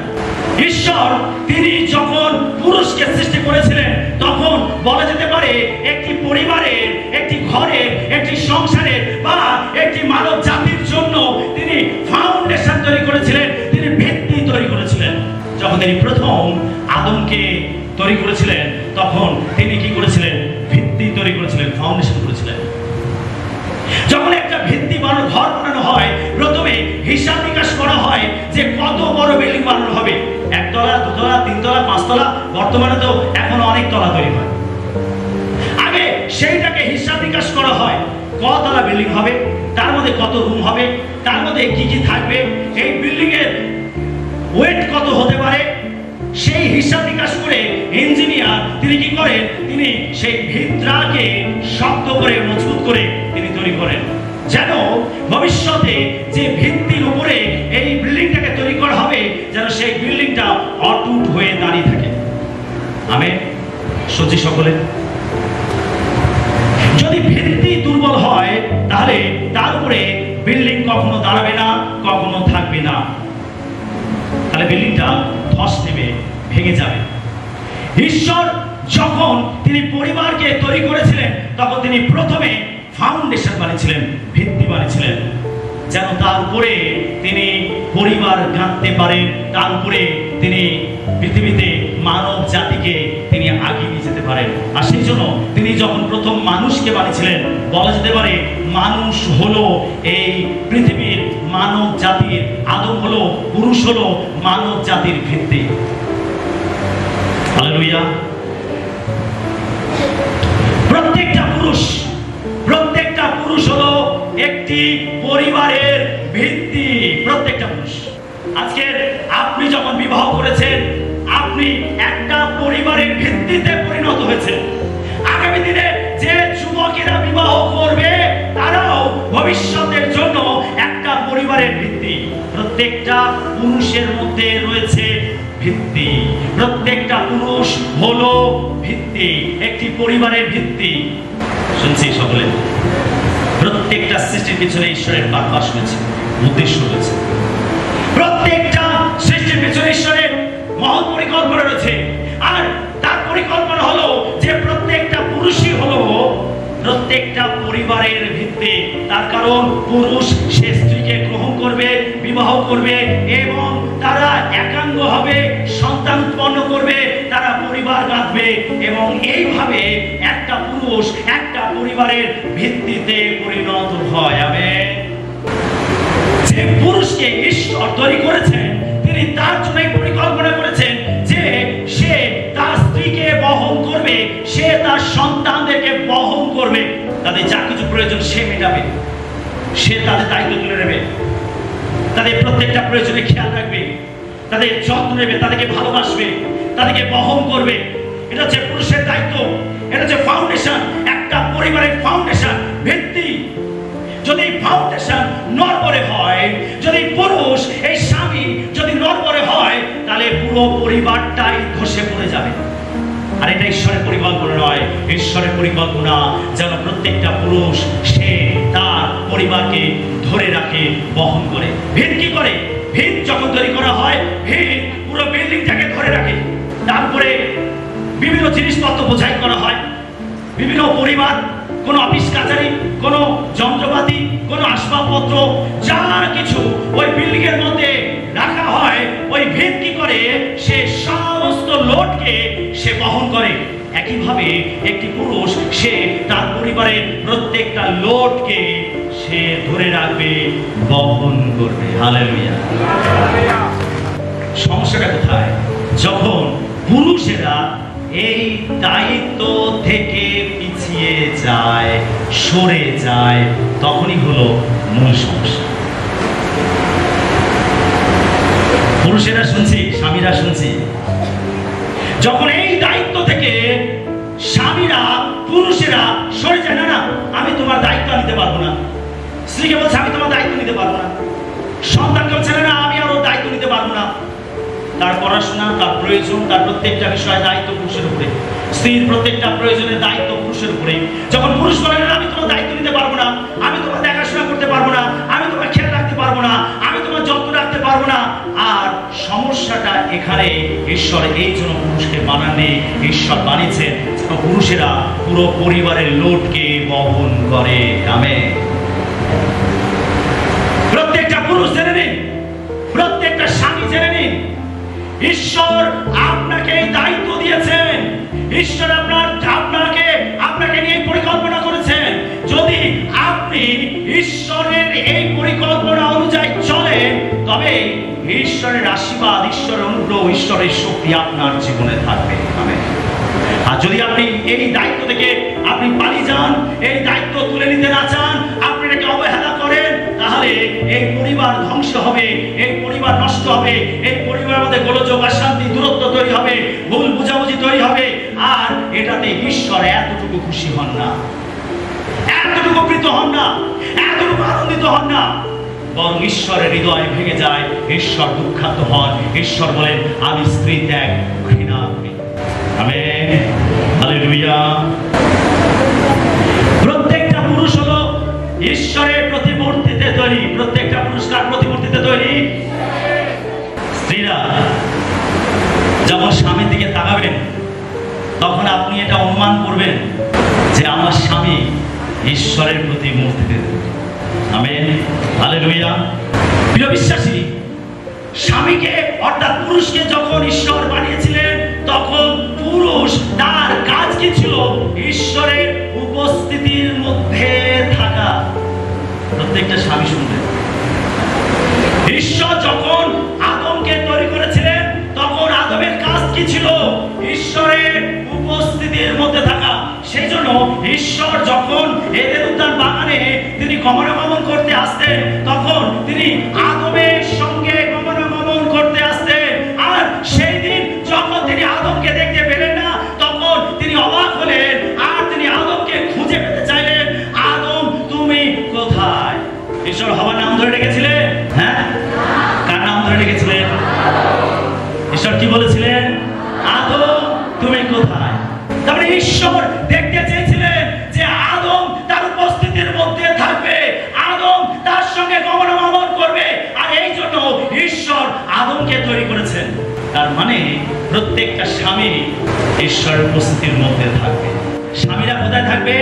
ঈশ্বর তিনি যখন পুরুষকে সৃষ্টি করেছিলেন, তখন বলা যেতে পারে একটি পরিবারের, একটি ঘরের, একটি সংসারের বা একটি মানব জাতির জন্য তিনি ফাউন্ডেশন তৈরি করেছিলেন, তিনি ভিত্তি তৈরি করেছিলেন। যখন তিনি প্রথম আদমকে তৈরি করেছিলেন, তখন তিনি কি করেছিলেন? ভিত্তি তৈরি করেছিলেন, ফাউন্ডেশন করেছিলেন। যখন একটা ভিত্তি বানানো, ঘর বানানো হয়, প্রথমে হিসাব নিকাশ করা হয় যে কত বড় বিল্ডিং বানানো হবে। একতলা, দুতলা, তিনতলা, পাঁচতলা, বর্তমানে তো এখন অনেক তলা তৈরি হয়। আগে সেইটাকে হিসাব নিকাশ করা হয়, কতলা বিল্ডিং হবে, তার মধ্যে কত রুম হবে, তার মধ্যে কি কি থাকবে, এই বিল্ডিং এর ওয়েট কত হতে পারে, সেই হিসাব নিকাশ করে ইঞ্জিনিয়ার তিনি কি করেন? তিনি সেই ভিতটাকে শক্ত করে, মজবুত করে তিনি তৈরি করেন, যেন ভবিষ্যতে যে ভিত্তির উপরে এই বিল্ডিংটাকে তৈরি করা হবে, যেন সেই বিল্ডিংটা অটুট হয়ে দাঁড়িয়ে থাকে। আমেন। সত্যি সকলে, যদি ভিত্তি দুর্বল হয়, তাহলে তার উপরে বিল্ডিং কখনো দাঁড়াবে না, কখনো থাকবে না। তাহলে বিল্ডিংটা ধস নেবে, ভেঙে যাবে। ঈশ্বর যখন তিনি পরিবারকে তৈরি করেছিলেন, তখন তিনি প্রথমে ফাউন্ডেশন বানিয়েছিলেন, ভিত্তি বানিয়েছিলেন, যেন তার উপরে তিনি পরিবার গাঁথতে পারেন, তার উপরে তিনি পৃথিবীতে মানব জাতিকে তিনি আগিয়ে নিয়ে যেতে পারেন। আর সেই জন্য তিনি যখন প্রথম মানুষকে বানিয়েছিলেন, বলা যেতে পারে মানুষ হলো এই পৃথিবীর মানব জাতির, আদম হলো, পুরুষ হলো মানব জাতির ভিত্তি। হালেলুয়া। প্রত্যেকটা পুরুষ হলো একটি পরিবারের ভিত্তি। প্রত্যেকটা পুরুষ। আজকে আপনি যখন বিবাহ করেছেন, আপনি একটা পরিবারের ভিত্তিতে পরিণত হয়েছে। আগে আগামী দিনে যে যুবকেরা বিবাহ করবে তারাও ভবিষ্যতের জন্য একটা পরিবারের ভিত্তি। প্রত্যেকটা পুরুষের মধ্যে রয়েছে ভিত্তি, প্রত্যেকটা পুরুষ হলো ভিত্তি, একটি পরিবারের ভিত্তি। শুনছি সকলে, প্রত্যেকটা সৃষ্টির পিছনে ঈশ্বরের বারবাস রয়েছে, উদ্দেশ্য রয়েছে। প্রত্যেকটা সৃষ্টির পিছনে ঈশ্বরের মহৎ পরিকল্পনা রয়েছে। আর তার পরিকল্পনা হলো যে প্রত্যেকটা পুরুষই হলো প্রত্যেকটা পরিবারের ভিত্তি। তার কারণ পুরুষ সে স্ত্রীকে গ্রহণ করবে, বিবাহ করবে এবং তারা একাঙ্গ হবে, সন্তান উৎপন্ন করবে, তারা পরিবার গাঁথবে এবং এইভাবে একটা পুরুষ একটা পরিবারের ভিত্তিতে পরিণত হয়। আমেন। যে পুরুষকে ঈশ্বর তৈরি করেছেন তিনি তার জন্য পরিকল্পনা করেছেন যে সে তার স্ত্রীকে বহন করবে, সে তার সন্তানদেরকে বহন করবে, তাদের যা কিছু প্রয়োজন সে মেটাবে, সে তাদের দায়িত্ব তুলে নেবে, তাদের প্রত্যেকটা প্রয়োজনে খেয়াল রাখবে, তাদের যত্ন নেবে, তাদেরকে ভালোবাসবে, তাদেরকে বহন করবে। এটা হচ্ছে পুরুষের দায়িত্ব, এটা হচ্ছে ফাউন্ডেশন, একটা পরিবারের ফাউন্ডেশন, ভিত্তি। যদি ফাউন্ডেশন নড়বড়ে হয়, যদি পুরুষ এই স্বামী যদি নড়বড়ে হয়, তাহলে পুরো পরিবারটাই ধসে পড়ে যাবে। আর এটা ঈশ্বরের পরিকল্পনা নয়। ঈশ্বরের পরিকল্পনা যেন প্রত্যেকটা পুরুষ সে তার পরিবারকে ধরে রাখে, বহন করে। ভিত কি করে? ভিত যখন তৈরি করা হয়, ভিত পুরো বিল্ডিংটাকে ধরে রাখে। তারপরে বিভিন্ন জিনিসপত্র বোঝাই করা হয়, বিভিন্ন পরিবার, কোন অফিস কাছারি, কোন যন্ত্রপাতি, কোন আসবাবপত্র, যা কিছু ওই বিল্ডিং এর মধ্যে রাখা হয়, ওই ভিত কি করে? সে সমস্ত লোডকে সে বহন করে। একইভাবে একটি পুরুষ সে তার পরিবারের প্রত্যেকটা লোডকে সে ধরে রাখবে, বহন করবে। হালেলুয়া। সমস্যাটা কোথায়? যখন পুরুষেরা এই দায়িত্ব থেকে পিছিয়ে যায়, সরে যায়, তখনই হলো মূল সমস্যা। পুরুষেরা শুনছি, স্বামীরা শুনছি, যখন এই দায়িত্ব থেকে স্বামীরা পুরুষেরা সরে যায়, না না আমি তোমার দায়িত্ব নিতে পারবো না, স্ত্রীকে বলছে আমি তোমার দায়িত্ব নিতে পারবো না, সন্তানকে বলছে না আমি আর ওর দায়িত্ব নিতে পারবো না। তার পড়াশোনা, তার প্রয়োজন, তার প্রত্যেকটা বিষয়ে দায়িত্ব পুরুষের উপরে, স্ত্রীর প্রত্যেকটা প্রয়োজনের দায়িত্ব পুরুষের উপরে। যখন পুরুষ বলে না আমি তোমার দায়িত্ব নিতে পারবো না, আমি তোমার দেখাশোনা করতে পারবো না, আমি তোমার খেয়াল রাখতে পারবো না, আমি তোমার যত্ন রাখতে পারবো না। আর সমস্যাটা এখানে ঈশ্বর এই জন্য পুরুষকে বানানে, ঈশ্বর বানিয়েছেন পুরুষেরা পুরো পরিবারের লোডকে বহন করে। আমেন। প্রত্যেকটা পুরুষ জেনে নিন, প্রত্যেকটা স্বামী জেনে নিন, ঈশ্বর আপনাকে এই দায়িত্ব দিয়েছেন, ঈশ্বর আপনাকে নিয়ে পরিকল্পনা করেছেন। যদি আপনি ঈশ্বরের এই পরিকল্পনা অনুযায়ী চলেন, তবে ঈশ্বরের আশীর্বাদ, ঈশ্বরের অনুগ্রহ, ঈশ্বরের শক্তি আপনার জীবনে থাকবে। আমেন। আর যদি আপনি এই দায়িত্ব থেকে আপনি পালিয়ে যান, এই দায়িত্ব তুলে নিতে না চান, আপনি এটাকে অবহেলা করেন, তাহলে এই পরিবার ধ্বংস হবে, এই পরিবার নষ্ট হবে, এই পরিবারের মধ্যে গোলযোগ, অশান্তি, দূরত্ব তৈরি হবে, ভুল বুঝাবুঝি তৈরি হবে। আর এটাতে ঈশ্বর এতটুকু খুশি হন না, এতটুকু প্রীত হন না, এতটুকু আনন্দিত হন না, বরং ঈশ্বরের হৃদয় ভেঙে যায়, ঈশ্বর দুঃখান্ত হন। ঈশ্বর বলেন আমি স্ত্রী ত্যাগ ঘৃণা করি। আমেন। হালেলুয়া। প্রত্যেকটা পুরুষ হলো ঈশ্বরের প্রতিমূর্তিতে তৈরি। প্রত্যেকটা পুরুষ কার প্রতিমূর্তিতে তৈরি? স্ত্রীরা যখন স্বামীর দিকে তাকাবেন, তখন আপনি এটা অনুমান করবেন যে আমার স্বামী ঈশ্বরের প্রতিমূর্তিতে তৈরি। আমেন। হালেলুয়া। প্রিয় বিশ্বাসী, স্বামীকে অর্থাৎ পুরুষকে যখন ঈশ্বর বানিয়েছিলেন, তখন পুরুষ তার কাজ কি ছিল? ঈশ্বরের উপস্থিতির মধ্যে থাকা। প্রত্যেকটা স্বামী শুনবেন, ঈশ্বর যখন আদমকে তৈরি করেছিলেন, তখন আদমের কাজ কি ছিল? ঈশ্বরের উপস্থিতির মধ্যে থাকা। সেই জন্য ঈশ্বর যখন এদের উদ্যান বাগানে তিনি গমনাগমন করতে আসতেন, তখন তিনি আদমের সঙ্গে গমনাগমন করতে আসতেন। আর সেই দিন যখন তিনি আদমকে দেখতে পেলেন না, তখন তিনি অবাক হলেন, আর তিনি ঈশ্বর হওয়ার নাম ধরে রেখেছিলেন? হ্যাঁ, কার নাম ধরে রেখেছিলেন? ঈশ্বর কি বলেছিলেন? আদম তুমি কোথায়? তার মানে ঈশ্বর দেখতে চেয়েছিলেন যে আদম তার উপস্থিতির মধ্যে থাকবে, আদম তার সঙ্গে গমনাগমন করবে, আর এই জন্য ঈশ্বর আদমকে তৈরি করেছেন। তার মানে প্রত্যেকটা স্বামী ঈশ্বরের উপস্থিতির মধ্যে থাকবে। স্বামীরা কোথায় থাকবে?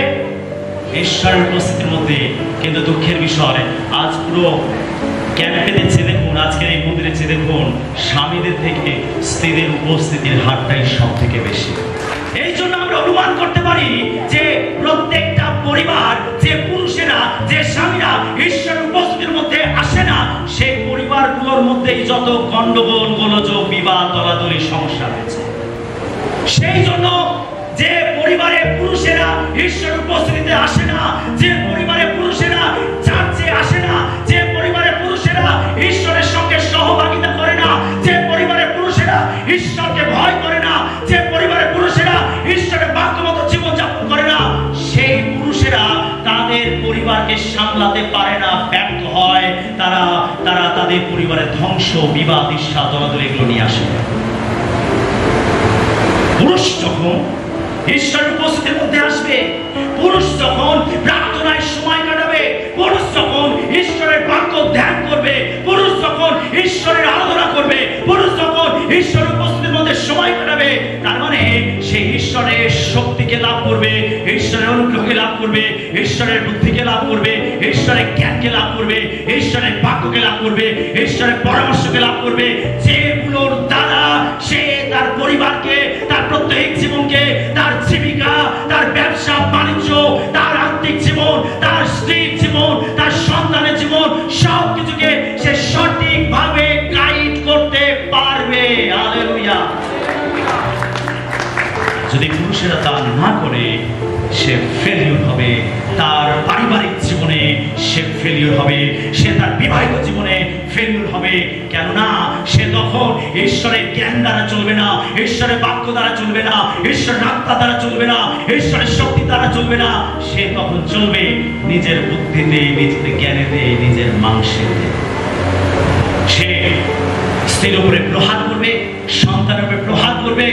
ঈশ্বরের উপস্থিতির মধ্যে। কিন্তু দুঃখের বিষয়, আজ পুরো ক্যাম্পে দেখছে দেখুন, আজকের এই মন্দিরে দেখুন, স্বামীদের থেকে স্ত্রীদের উপস্থিতির হারটাই সব থেকে বেশি। এই জন্য আমরা অনুমান করতে পারি যে প্রত্যেকটা পরিবার, যে পুরুষেরা, যে স্বামীরা ঈশ্বরের উপস্থিতির মধ্যে আসে না, সেই পরিবারগুলোর মধ্যেই যত গন্ডগোল, গোলযোগ, বিবাদ, দলাদলি সমস্যা রয়েছে। সেই জন্য যে পরিবারে পুরুষেরা ঈশ্বরের উপস্থিতিতে আসে না, যে পরিবারে পুরুষেরা চার্চে আসে না, যে পরিবারে পুরুষেরা ঈশ্বরের সঙ্গে সহভাগিতা করে না, যে পরিবারে পুরুষেরা ঈশ্বরকে ভয় করে না, যে পরিবারে পুরুষেরা ঈশ্বরের বাক্যমতো জীবনযাপন করে না, সেই পুরুষেরা তাদের পরিবারকে সামলাতে পারে না, ব্যর্থ হয়। তারা তাদের পরিবারে ধ্বংস, বিবাদ, ঈর্ষা, দলাদলি এগুলো নিয়ে আসে। পুরুষ যখন ঈশ্বরের উপস্থিতির মধ্যে আসবে, পুরুষ যখন প্রার্থনায় সময় কাটাবে, পুরুষ যখন ঈশ্বরের বাক্য ধ্যান করবে, পুরুষ যখন ঈশ্বরের আরাধনা করবে, পুরুষ যখন ঈশ্বরের উপস্থিতির মধ্যে সময় কাটাবে, তার মানে সে ঈশ্বরের শক্তিকে লাভ করবে, ঈশ্বরের অনুগ্রহকে লাভ করবে, ঈশ্বরের বুদ্ধিকে লাভ করবে, ঈশ্বরের জ্ঞানকে লাভ করবে, ঈশ্বরের বাক্যকে লাভ করবে, ঈশ্বরের পরামর্শকে লাভ করবে, যেগুলোর দ্বারা সে তার পরিবারকে, তার প্রত্যেক জীবনকে, তার জীবিকা, তার ব্যবসা বাণিজ্য, তার আর্থিক জীবন, তার স্ত্রীর জীবন, তার সন্তানের জীবন, সবকিছুকে সে সঠিকভাবে গাইড করতে পারবে। হালেলুয়া। যদি পুরুষেরা তা না করে, সে ফেলিওর হবে। তার পারিবারিক জীবনে সে ফেলিওর হবে, সে তার বিবাহিত জীবনে ফেলিওর হবে। কেননা সে তখন ঈশ্বরের জ্ঞান দ্বারা চলবে না, ঈশ্বরের বাক্য দ্বারা চলবে না, ঈশ্বরের আত্মা দ্বারা চলবে না, ঈশ্বরের শক্তি দ্বারা চলবে না। সে তখন চলবে নিজের বুদ্ধিতে, নিজের জ্ঞানেতে, নিজের মাংসেতে। সে স্ত্রীর উপরে প্রহার করবে, সন্তানের উপরে প্রহার করবে,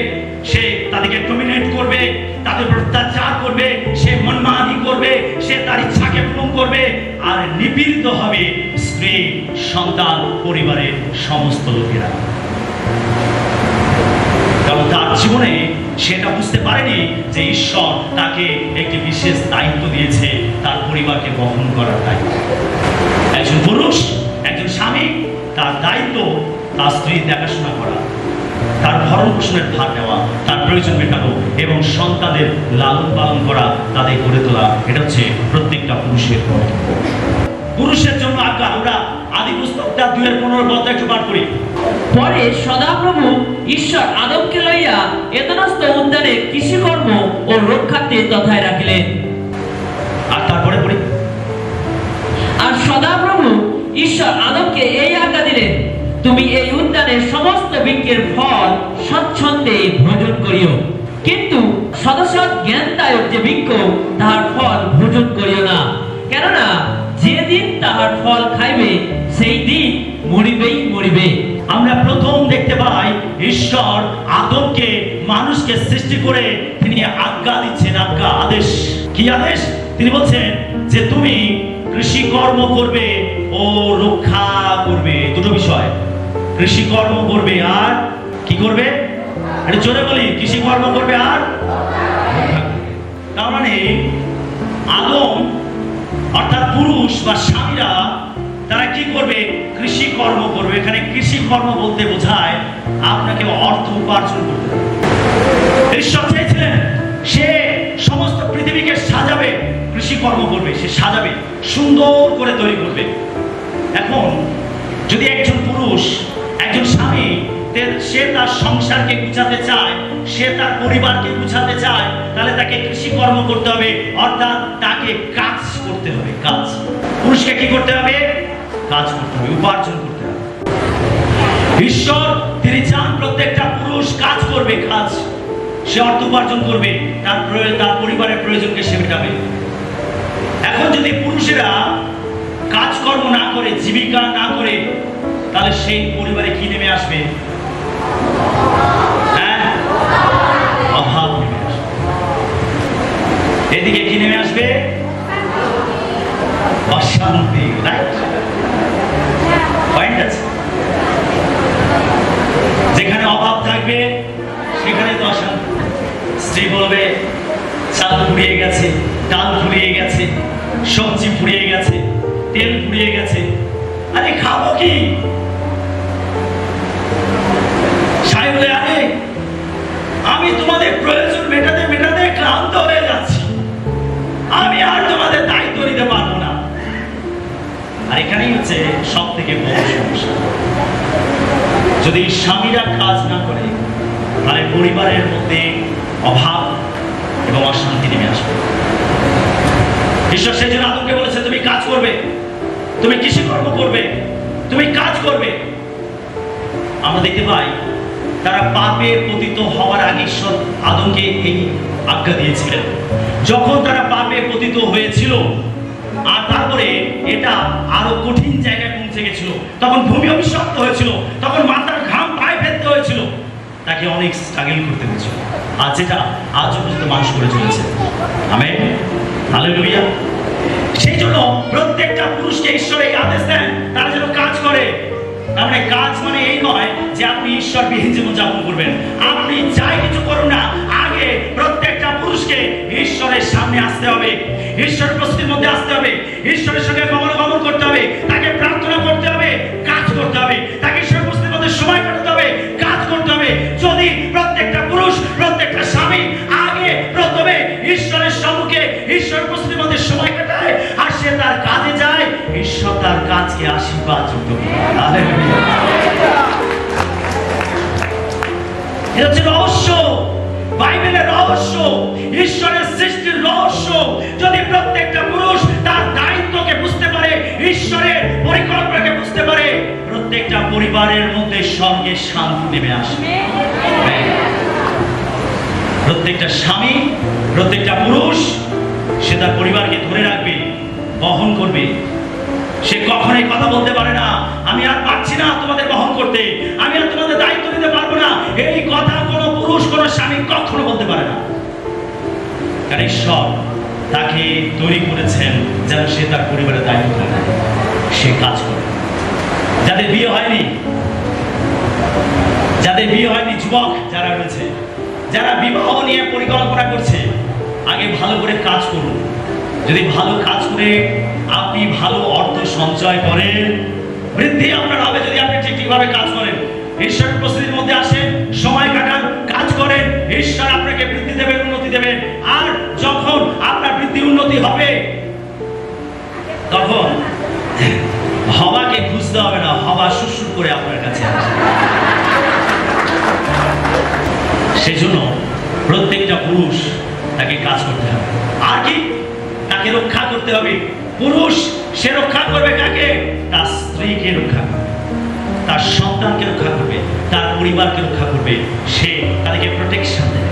সে তাদেরকে ডমিনেট করবে, তাদের উপর অত্যাচার করবে, সে মনমানি করবে, সে তার ইচ্ছাকে পূরণ করবে, আর নিপীড়িত হবে স্ত্রী, সন্তান, পরিবারের সমস্ত লোকেরা। কারণ তার জীবনে সেটা বুঝতে পারেনি যে ঈশ্বর তাকে একটি বিশেষ দায়িত্ব দিয়েছে, তার পরিবারকে বহন করার দায়িত্ব। একজন পুরুষ, একজন স্বামী, তার দায়িত্ব তার স্ত্রীর দেখাশোনা করা, তার ভরণ পোষণের ভার নেওয়া, তার প্রয়োজন মেটানো এবং সন্তানদের লালন পালন করা, তাদের গড়ে তোলা। এটা হচ্ছে প্রত্যেকটা পুরুষের কর্তব্য। পুরুষের জন্য আজ্ঞা আমরা আদি পুস্তক 2:15 একটু পাঠ করি। পরে সদাপ্রভু ঈশ্বর আদমকে লইয়া এতনস্থ উদ্যানে কৃষিকর্ম ও রক্ষার্থে তথায় রাখিলেন। আর তারপরে পড়ি। আর সদাপ্রভু ঈশ্বর আদমকে এই আজ্ঞা দিলেন, তুমি এই উদ্যানের সমস্ত বৃক্ষের ফল স্বচ্ছন্দে ভোজন করিও, কিন্তু সদসৎ জ্ঞানদায়ক যে বৃক্ষ তাহার ফল ভোজন করিও না, কেননা যেদিন তাহার ফল খাইবে সেই দিন মরিবেই মরিবে। আমরা প্রথম দেখতে পাই ঈশ্বর আদমকে, মানুষকে সৃষ্টি করে তিনি আজ্ঞা দিচ্ছেন। আজ্ঞা, আদেশ। কি আদেশ? তিনি বলছেন যে তুমি কৃষি কর্ম করবে ও রক্ষা করবে। দুটো বিষয়, কৃষি কর্ম করবে আর কি করবে? এটা জোরে বলি, কৃষি কর্ম করবে আর রক্ষা করবে। তার মানে আদম অর্থাৎ পুরুষ বা স্বামীরা তারা কি করবে? কৃষি কর্ম করবে। এখানে কৃষি কর্ম বলতে বোঝায় আপনাকে অর্থ উপার্জন করতে হবে। ঈশ্বর চেয়েছিলেন সে সমস্ত পৃথিবীকে সাজাবে, কৃষি কর্ম করবে, সে সাজাবে, সুন্দর করে তৈরি করবে। এখন যদি একজন পুরুষ, একজন স্বামী, সে তার সংসারকে গুছাতে চায়, সে তার পরিবারকে গুছাতে চায়, তাহলে তাকে কৃষি কর্ম করতে হবে, অর্থাৎ তাকে কাজ করতে হবে। কাজ, পুরুষকে কি করতে হবে? কাজ করতে হবে, উপার্জন করতে হবে। ঈশ্বর তিনি চান প্রত্যেকটা পুরুষ কাজ করবে, কাজ, সে অর্থ উপার্জন করবে, তার পরিবারের প্রয়োজনকে সে মেটাবে। এখন যদি পুরুষেরা কাজকর্ম করে, জীবিকা না করে, তাহলে সেই পরিবারে কি নেমে আসবে? হ্যাঁ, অভাব নেমে আসবে। এদিকে কি নেমে আসবে? অশান্তি। রাইট, পয়েন্ট আছে। যেখানে অভাব থাকবে সেখানে তো অশান্তি। স্ত্রী বলবে চাল ফুরিয়ে গেছে, ডাল ফুরিয়ে গেছে, সবজি ফুরিয়ে গেছে, তেল ফুরিয়ে গেছে, আরে খাবো কি? সাহেব বলে, আরে আমি তোমাদের প্রয়োজন মেটাতে মেটাতে ক্লান্ত হয়ে যাচ্ছি, আমি আর তোমাদের দায়িত্ব নিতে পারবো না। আর এখানেই হচ্ছে সব থেকে বড় সমস্যা। যদি স্বামীরা কাজ না করে তাহলে পরিবারের মধ্যে অভাব এবং অশান্তি নেমে আসবে। ঈশ্বর সেজন্য আদমকে বলেছে তুমি কাজ করবে, তুমি কৃষিকর্ম করবে, তুমি কাজ করবে। আমরা দেখতে পাই তারা পাপে পতিত হওয়ার আগে ঈশ্বর আদমকে এই আজ্ঞা দিয়েছিলেন। যখন তারা পাপে পতিত হয়েছিল আর তারপরে এটা আরো কঠিন জায়গায় পৌঁছে গেছিল, তখন ভূমি অভিশপ্ত হয়েছিল, তখন মাথার ঘাম পায়ে ফেলতে হয়েছিল, তাকে অনেক স্ট্রাগল করতে হয়েছিল। আর যেটা আজও পর্যন্ত মানুষ করে চলেছে। Amen, hallelujah. সেই জন্য প্রত্যেকটা পুরুষকে ঈশ্বর এই আদেশ দেন তারা যেন কাজ করে। তার মানে কাজ মানে এই নয় যে আপনি ঈশ্বরবিহীন জীবনযাপন করবেন। আপনি যাই কিছু করুন না, আগে প্রত্যেকটা পুরুষকে ঈশ্বরের সামনে আসতে হবে, ঈশ্বরের উপস্থিতির মধ্যে আসতে হবে, ঈশ্বরের সঙ্গে গমনাগমন করতে হবে, তাকে প্রার্থনা করতে হবে, কাজ করতে হবে, তাকে ঈশ্বরের উপস্থিতির মধ্যে সময় কাটাতে হবে, কাজ করতে হবে। যদি প্রত্যেকটা পুরুষ, প্রত্যেকটা স্বামী আগে প্রথমে ঈশ্বরের সম্মুখে, ঈশ্বরের উপস্থিতির মধ্যে সময় কাটায় আর সে তার কাজে যায়, ঈশ্বর তার কাজকে আশীর্বাদ যুক্ত করে। হালেলুয়া। এটা হচ্ছে রহস্য, বাইবেলের রহস্য, ঈশ্বরের সৃষ্টির রহস্য। যদি প্রত্যেকটা পুরুষ তার দায়িত্বকে বুঝতে পারে, ঈশ্বরের পরিকল্পনাকে বুঝতে পারে, প্রত্যেকটা পরিবারের মধ্যে স্বর্গের শান্তি নেমে আসবে। প্রত্যেকটা স্বামী, প্রত্যেকটা পুরুষ সে তার পরিবারকে ধরে রাখবে, বহন করবে। সে কখনোই কথা বলতে পারে না আমি আর পারছি না তোমাদের বহন করতে, আমি আর তোমাদের দায়িত্ব নিতে পারবো না। এই কথা কোনো পুরুষ, কোনো স্বামী কখনো বলতে পারে না। কারণ ঈশ্বর তাকে তৈরি করেছেন যেন সে তার পরিবারের দায়িত্ব নেয়, সে কাজ করে। যাদের বিয়ে হয়নি, যাদের বিয়ে হয়নি, যুবক যারা রয়েছে, যারা বিবাহ নিয়ে পরিকল্পনা করছে, আগে ভালো করে কাজ করুন। যদি ভালো কাজ করে আপনি ভালো অর্থ সঞ্চয় করেন, বৃদ্ধি আপনার হবে। যদি আপনি ঠিকভাবে কাজ করেন, ঈশ্বরের উপস্থিতির মধ্যে আসেন, সময় কাটান, কাজ করেন, ঈশ্বর আপনাকে বৃদ্ধি দেবেন, উন্নতি দেবেন। আর যখন আপনার বৃদ্ধি উন্নতি হবে, তখন হওয়াকে খুঁজতে হবে না, হওয়া সুরসুর করে আপনার কাছে আসে। সেজন্য প্রত্যেকটা পুরুষ তাকে কাজ করতে হবে। আর কি? তাকে রক্ষা করতে হবে। পুরুষ সে রক্ষা করবে কাকে? তার স্ত্রীকে রক্ষা করবে, তার সন্তানকে রক্ষা করবে, তার পরিবারকে রক্ষা করবে। সে তাদেরকে প্রোটেকশন দেবে,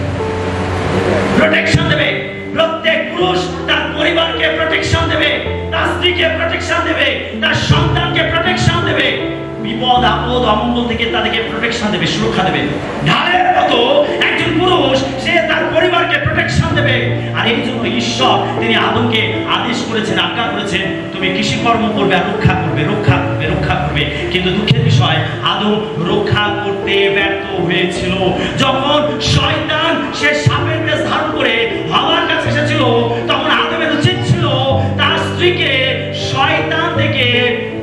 প্রোটেকশন দেবে। প্রত্যেক পুরুষ তার পরিবারকে প্রোটেকশন দেবে, তার স্ত্রীকে প্রোটেকশন দেবে, তার সন্তানকে প্রোটেকশন দেবে। বিপদ আপদ অমঙ্গল থেকে তাদেরকে প্রোটেকশন দেবে, সুরক্ষা দেবে। ঢালের মতো একজন পুরুষ সে তার পরিবারকে প্রোটেকশন দেবে। আর এই জন্য ঈশ্বর তিনি আদমকে আদেশ করেছেন, আজ্ঞা করেছেন, তুমি কৃষিকর্ম করবে আর রক্ষা করবে, রক্ষা করবে, রক্ষা করবে। কিন্তু দুঃখের বিষয়, আদম রক্ষা করতে ব্যর্থ হয়েছিল। যখন শয়তান সে সাপের বেশ ধারণ করে হাওয়ার কাছে এসেছিল, তখন আদমের উচিত ছিল তার স্ত্রীকে শয়তান থেকে,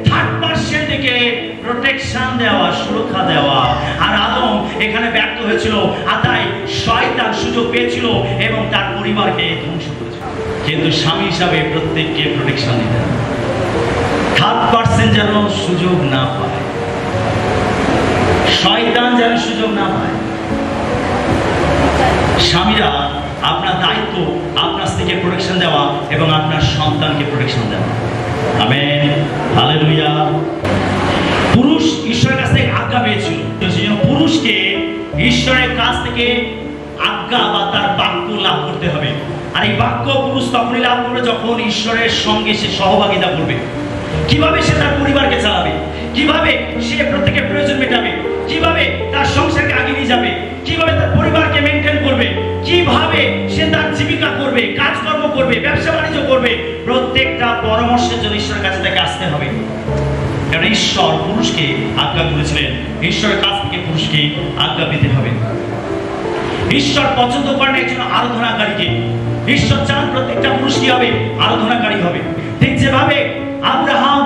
থার্ড পার্সন থেকে প্রোটেকশন দেওয়া, সুরক্ষা দেওয়া। আর আদম এখানে ব্যর্থ হয়েছিল, আর তাই শয়তান সুযোগ পেয়েছিল এবং তার পরিবারকে ধ্বংস করেছিল। কিন্তু স্বামী হিসাবে প্রত্যেককে প্রোটেকশন দিতে হবে, থার্ড পার্সন যেন সুযোগ না পায়, শয়তান যেন সুযোগ না পায়। স্বামীরা আপনার দায়িত্ব আপনার স্ত্রীকে প্রোটেকশন দেওয়া এবং আপনার সন্তানকে প্রোটেকশন দেওয়া। Amen, hallelujah. পুরুষ ঈশ্বরের কাছ থেকে আজ্ঞা পেয়েছিল, সেজন্য পুরুষকে ঈশ্বরের কাছ থেকে আজ্ঞা বা তার বাক্য লাভ করতে হবে। আর এই বাক্য পুরুষ তখনই লাভ করবে যখন ঈশ্বরের সঙ্গে সে সহভাগিতা করবে। কিভাবে সে তার পরিবারকে চালাবে, কিভাবে সে প্রত্যেকের প্রয়োজন মেটাবে, কিভাবে তার সংসারকে আগে নিয়ে যাবে, কিভাবে তার পরিবারকে মেনটেন করবে, কিভাবে সে তার জীবিকা করবে, কাজকর্ম করবে, ব্যবসা বাণিজ্য করবে, প্রত্যেকটা পরামর্শের জন্য ঈশ্বরের কাছে তাকে আসতে হবে। কারণ ঈশ্বর পুরুষকে আজ্ঞা করেছিলেন, ঈশ্বরের কাছ থেকে পুরুষকে আজ্ঞা পেতে হবে। ঈশ্বর পছন্দ করেন একজন আরাধনাকারীকে। ঈশ্বর চান প্রত্যেকটা পুরুষ কি হবে? আরাধনাকারী হবে। ঠিক যেভাবে আব্রাহাম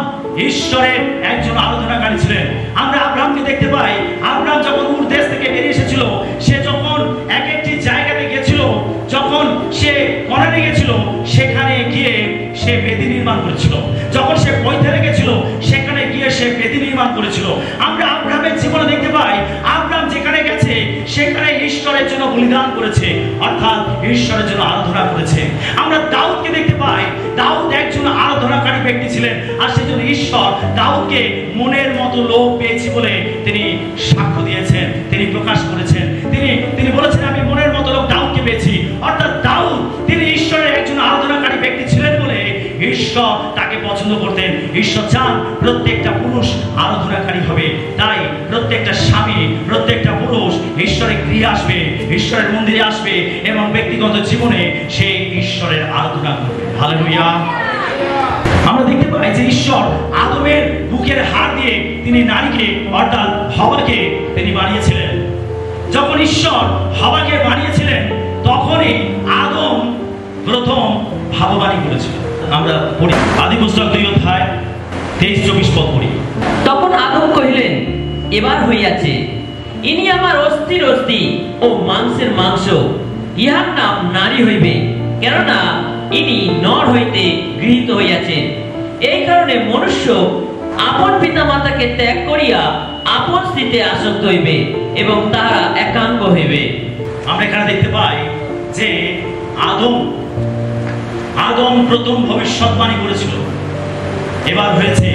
ঈশ্বরের একজন আরাধনাকারী ছিলেন। আমরা আব্রাহামকে দেখতে পাই, আব্রাহাম যখন উর দেশ থেকে বেরিয়ে এসেছিল, সে যখন এক একটি জায়গাতে গেছিল, যখন সে কনানে গেছিল, সেখানে গিয়ে সে বেদি নির্মাণ করেছিল। যখন সে বৈথানে গেছিল, সেখানে গিয়ে সে বেদি নির্মাণ করেছিল। আমরা আব্রাহামের জীবনে দেখতে পাই, আব্রাহাম যেখানে গেছে সেখানে ঈশ্বরের জন্য বলিদান করেছে, অর্থাৎ ঈশ্বরের জন্য আরাধনা করেছে। আমরা দাউদকে দেখতে পাই, দাউদ একজন আরাধনাকারী ব্যক্তি ছিলেন, আর সেজন্য ঈশ্বর দাউদকে মনের মতো লোক পেয়েছি বলে তিনি সাক্ষ্য দিয়েছেন, তিনি প্রকাশ করেছেন। তিনি বলেছেন, আমি মনের মতো লোক দাউদকে পেয়েছি। অর্থাৎ দাউদ তিনি ঈশ্বরের একজন আরাধনাকারী ব্যক্তি ছিলেন বলে ঈশ্বর তাকে পছন্দ করতেন। ঈশ্বর চান প্রত্যেকটা পুরুষ আরাধনাকারী হবে। তাই প্রত্যেকটা স্বামী, প্রত্যেকটা পুরুষ ঈশ্বরের গৃহে আসবে, ঈশ্বরের মন্দিরে আসবে এবং ব্যক্তিগত জীবনে সে ঈশ্বরের আরাধনা করবে। হালেলুয়া। আমরা দেখতে পাই যে ঈশ্বর আদমের বুকের হাড় দিয়ে তিনি নারীকে অর্থাৎ হওয়াকে তিনি বানিয়েছিলেন। যখন ঈশ্বর হওয়াকে বানিয়েছিলেন, তখনই আদম প্রথম ভাববাণী করেছিল। আমরা পড়ি আদি পুস্তক 2 অধ্যায় 23-24 পদ পড়ি। তখন আদম কহিলেন, এবার হইয়াছে, ইনি আমার অস্থির অস্থি ও মাংসের মাংস, ইহার নাম নারী হইবে, কেননা ইনি নর হইতে গৃহীত হইয়াছেন। এই কারণে মনুষ্য আপন পিতা মাতাকে ত্যাগ করিয়া আপন স্ত্রীতে আসক্ত হইবে এবং তাহারা একাঙ্গ হইবে। আমরা এখানে দেখতে পাই যে আদম প্রথম ভবিষ্যৎবাণী করেছিল, এবার হয়েছে,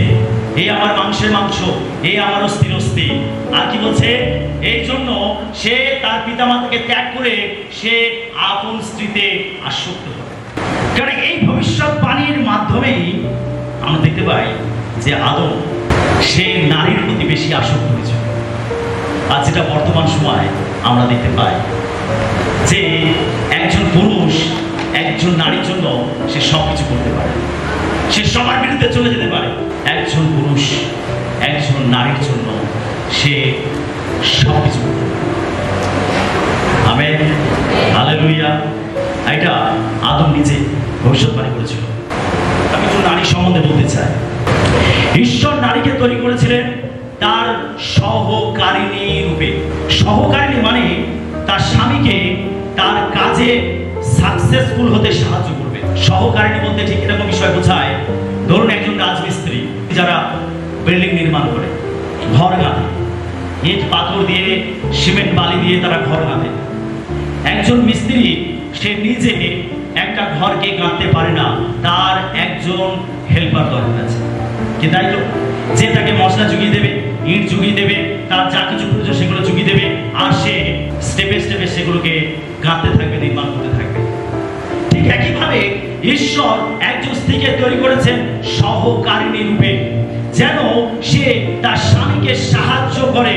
এই আমার মাংসের মাংস, এই আমার অস্থির অস্থি। আর কি বলছে? এই জন্য সে তার পিতামাতাকে ত্যাগ করে সে আপন স্ত্রীতে আসক্ত হবে। কারণ এই ভবিষ্যৎবাণীর মাধ্যমেই আমরা দেখতে পাই যে আদম সে নারীর প্রতি বেশি আসক্ত হয়েছে। আর যেটা বর্তমান সময় আমরা দেখতে পাই যে একজন পুরুষ একজন নারীর জন্য সে সবকিছু করতে পারে, সে সবার বিরুদ্ধে চলে যেতে পারে। একজন পুরুষ একজন নারীর জন্য সে সবকিছু করতে পারে। Amen, hallelujah. এটা আদম নিজে ভবিষ্যৎবাণী করেছিল। আমি একটু নারী সম্বন্ধে বলতে চাই। ঈশ্বর নারীকে তৈরি করেছিলেন তার সহকারিণী রূপে। সহকারিণী মানে তার স্বামীকে তার কাজে সাকসেসফুল হতে সাহায্য করবে। সহকারিণী বলতে ঠিক এরকম বিষয় বোঝায়, ধরুন একজন রাজমিস্ত্রি যারা বিল্ডিং নির্মাণ করে, ঘর গাঁথে, ইট পাথর দিয়ে সিমেন্ট বালি দিয়ে তারা ঘর গাঁথে। একজন মিস্ত্রি সে নিজে একটা ঘরকে গাঁথতে পারে না, তার একজন হেল্পার দরকার আছে। কি তাই তো? যে তাকে মশলা জুগিয়ে দেবে, ইট জুগিয়ে দেবে, তার যা কিছু প্রয়োজন সেগুলো জুগিয়ে দেবে, আর সে স্টেপে স্টেপে সেগুলোকে গাঁথতে থাকবে, নির্মাণ করতে থাকবে। ঠিক একইভাবে ঈশ্বর একজন স্ত্রীকে তৈরি করেছেন সহকারিণী রূপে, যেন সে তার স্বামীকে সাহায্য করে,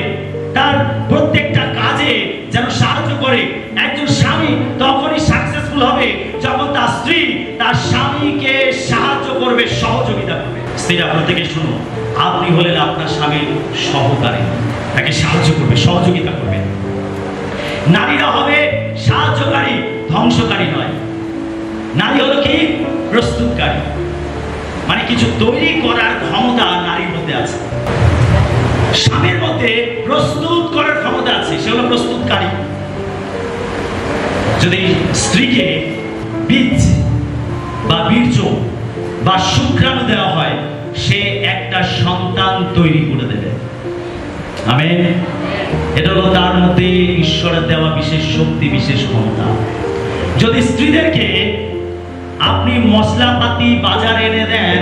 তার প্রত্যেকটা কাজে যেন সাহায্য করে। একজন স্বামী তখনই সাকসেসফুল হবে যখন তার স্ত্রী তার স্বামীকে সাহায্য করবে, সহযোগিতা করবে। স্ত্রীরা প্রত্যেকে শুনুন, আপনি হলেন আপনার স্বামীর সহকারী, তাকে সাহায্য করবে, সহযোগিতা করবে। নারীরা হবে সাহায্যকারী, ধ্বংসকারী নয়। নারী হলো কি? প্রস্তুতকারী, মানে কিছু তৈরি করার ক্ষমতা নারীর মধ্যে আছে, স্বামীর মধ্যে প্রস্তুত করার ক্ষমতা আছে, সে হলো প্রস্তুতকারী। যদি স্ত্রীকে বীজ বা বীর্য বা শুক্রাণু দেওয়া হয়, সে একটা সন্তান তৈরি করে দেবে। আমেন। এটা হলো তার মধ্যে ঈশ্বরের দেওয়া বিশেষ শক্তি, বিশেষ ক্ষমতা। যদি স্ত্রীদেরকে আপনি মশলাপাতি বাজারে এনে দেন,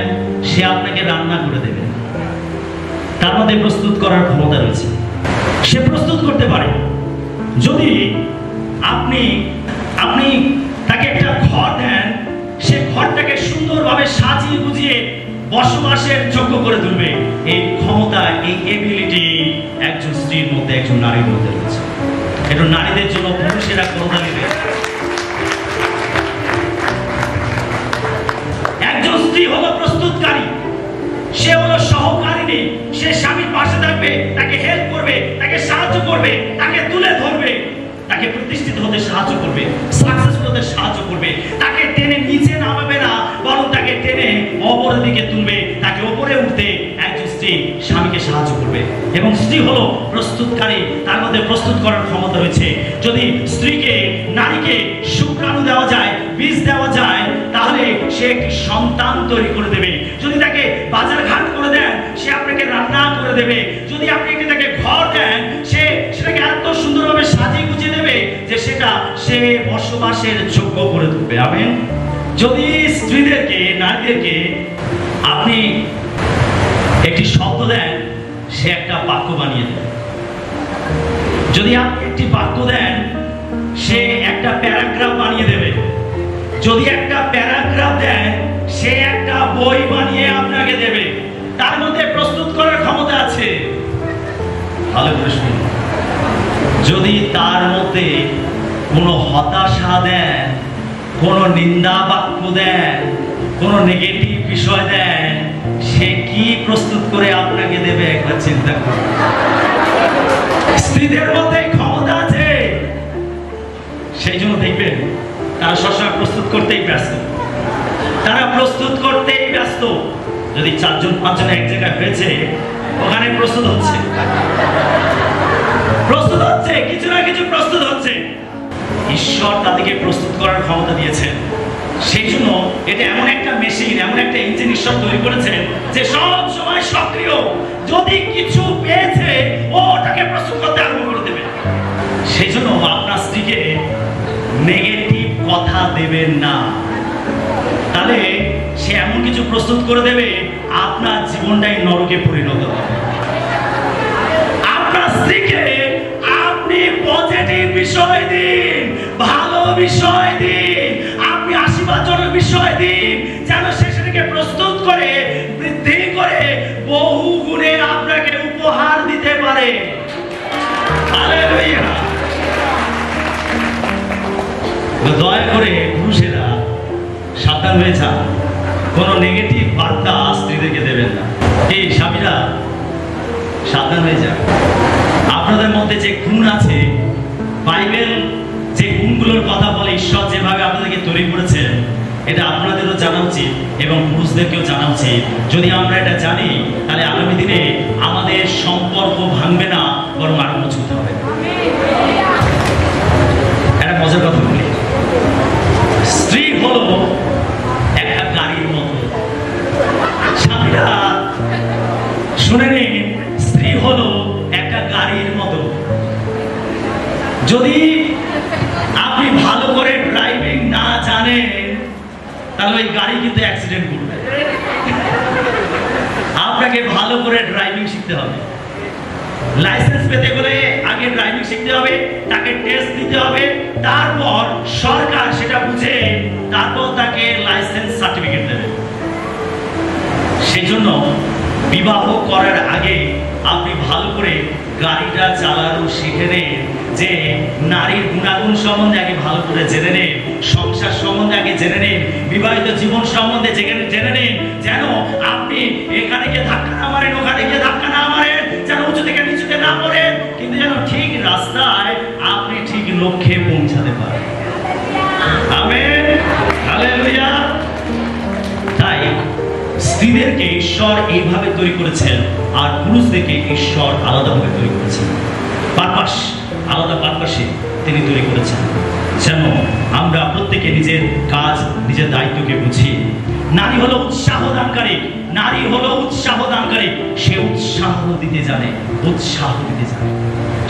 সে আপনাকে রান্না করে দেবে, তার মধ্যে প্রস্তুত করার ক্ষমতা রয়েছে, সে প্রস্তুত করতে পারে। যদি আপনি তাকে একটা ঘর দেন, সে ঘরটাকে সুন্দরভাবে সাজিয়ে গুজিয়ে বসবাসের যোগ্য করে তুলবে, এই ক্ষমতা, এই এবিলিটি একজন স্ত্রীর মধ্যে, একজন নারীর মধ্যে রয়েছে। এটা নারীদের জন্য পুরুষেরা করতালি দেয়। একজন স্ত্রী হলো প্রস্তুতকারী, সে হলো সহকারিণী। সে স্বামীর পাশে থাকবে, তাকে হেল্প করবে, তাকে সাহায্য করবে, তাকে তুলে ধরবে, তাকে প্রতিষ্ঠিত হতে সাহায্য করবে, সাকসেসফুল হতে সাহায্য করবে। তাকে টেনে নিচে নামাবে না, বরং তাকে টেনে অপরের দিকে তুলবে, তাকে উপরে উঠতে একজন স্ত্রী স্বামীকে সাহায্য করবে। এবং স্ত্রী হলো প্রস্তুতকারী, তার মধ্যে প্রস্তুত করার ক্ষমতা রয়েছে। যদি স্ত্রীকে, নারীকে শুক্রাণু দেওয়া যায়, বীজ দেওয়া যায়, তাহলে সে একটি সন্তান তৈরি করে দেবে। যদি তাকে বাজার ঘাট করে দেন, সে আপনাকে রান্না করে দেবে। যদি আপনি তাকে ঘর দেন, সে সেটাকে এত সুন্দরভাবে সাজিয়ে গুছিয়ে দেবে যে সেটা সে বসবাসের যোগ্য করে তুলবে। আমেন। যদি স্ত্রীদেরকে, নারীদেরকে আপনি একটি শব্দ দেন, সে একটা বাক্য বানিয়ে দেবে। যদি আপনি একটি বাক্য দেন, সে একটা প্যারাগ্রাফ বানিয়ে দেবে। যদি একটা প্যারাগ্রাফ দেন, সে একটা বই বানিয়ে আপনাকে দেবে। তার মধ্যে প্রস্তুত করার ক্ষমতা আছে। ভালো করে শুনুন, যদি তার মধ্যে কোনো হতাশা দেন, কোনো নিন্দা বাক্য দেন, কোনো নেগেটিভ বিষয় দেন, সে কি প্রস্তুত করে আপনাকে দেবে একবার চিন্তা করুন। স্ত্রীদের মধ্যে ক্ষমতা আছে, সেই জন্য দেখবেন তারা সবসময় প্রস্তুত করতেই ব্যস্ত, তারা প্রস্তুত করতেই ব্যস্ত। যদি 4-5 এক জায়গায় হয়েছে, ওখানে প্রস্তুত হচ্ছে, কিছু না কিছু প্রস্তুত হচ্ছে। ঈশ্বর তাদেরকে প্রস্তুত করার ক্ষমতা দিয়েছেন। সেই জন্য এটা এমন একটা মেশিন, এমন একটা ইঞ্জিন ঈশ্বর তৈরি করেছেন যে সব সময় সক্রিয়। যদি কিছু পেয়েছে, ও ওটাকে প্রস্তুত করতে আরম্ভ করে দেবে। সেই জন্য আপনার স্ত্রীকে নেগেটিভ কথা দেবেন না, তাহলে সে এমন কিছু প্রস্তুত করে দেবে, আপনার জীবনটাই নরকে পরিণত হবে। আপনার স্ত্রীকে আপনি পজিটিভ বিষয় দিন, ভালো বিষয় দিন, আপনি আশীর্বাদজনক বিষয় দিন, যেন সে সেটাকে প্রস্তুত করে, বৃদ্ধি করে, বহু গুণে আপনাকে উপহার দিতে পারে। হালেলুয়া। দয়া করে পুরুষেরা সাবধান হয়ে যান, কোনো নেগেটিভ বার্তা স্ত্রীদেরকে দেবেন না। এই স্বামীরা সাবধান হয়ে যান। আপনাদের মধ্যে যে গুণ আছে, বাইবেল যে গুণগুলোর কথা বলে, ঈশ্বর যেভাবে আপনাদেরকে তৈরি করেছেন, এটা আপনাদেরও জানা উচিত এবং পুরুষদেরকেও জানা উচিত। যদি আমরা এটা জানি, তাহলে আগামী দিনে আমাদের সম্পর্ক ভাঙবে না, বরং আরো মজবুত হবে। একটা মজার কথা বলি, স্ত্রী হলো একটা গাড়ির মতো। স্বামীরা শুনে নিন, স্ত্রী হলো একটা গাড়ির মতো। যদি আপনি ভালো করে ড্রাইভিং না জানেন, তাহলে ওই গাড়ি কিন্তু অ্যাক্সিডেন্ট করবে। আপনাকে ভালো করে ড্রাইভিং শিখতে হবে। লাইসেন্স পেতে গেলে আগে ড্রাইভিং শিখতে হবে, তাকে টেস্ট দিতে হবে, তারপর সরকার সেটা বুঝে তারপর তাকে লাইসেন্স সার্টিফিকেট দেবে। সেই জন্য বিবাহ করার আগে আপনি ভালো করে গাড়িটা চালানো শিখে নেন, যে নারীর গুণাগুণ সম্বন্ধে আগে ভালো করে জেনে নেন, সংসার সম্বন্ধে আগে জেনে নেন, বিবাহিত জীবন সম্বন্ধে জেনে নেন, যেন আপনি এখানে গিয়ে ধাক্কা না মারেন, ওখানে গিয়ে ধাক্কা না মারেন, যেন উঁচু থেকে নিচুতে না পড়েন, কিন্তু যেন ঠিক রাস্তায় আপনি ঠিক লক্ষ্যে পৌঁছাতে পারেন। Amen, hallelujah. তাই স্ত্রীদেরকে ঈশ্বর এইভাবে তৈরি করেছেন, আর পুরুষদেরকে ঈশ্বর আলাদাভাবে তৈরি করেছেন। পারপাস, আলাদা পারপাসে তিনি তৈরি করেছেন, যেন আমরা প্রত্যেকে নিজের কাজ, নিজের দায়িত্বকে বুঝি। নারী হলো উৎসাহ দানকারী, নারী হলো উৎসাহ দানকারী। সে উৎসাহ দিতে জানে, উৎসাহ দিতে জানে।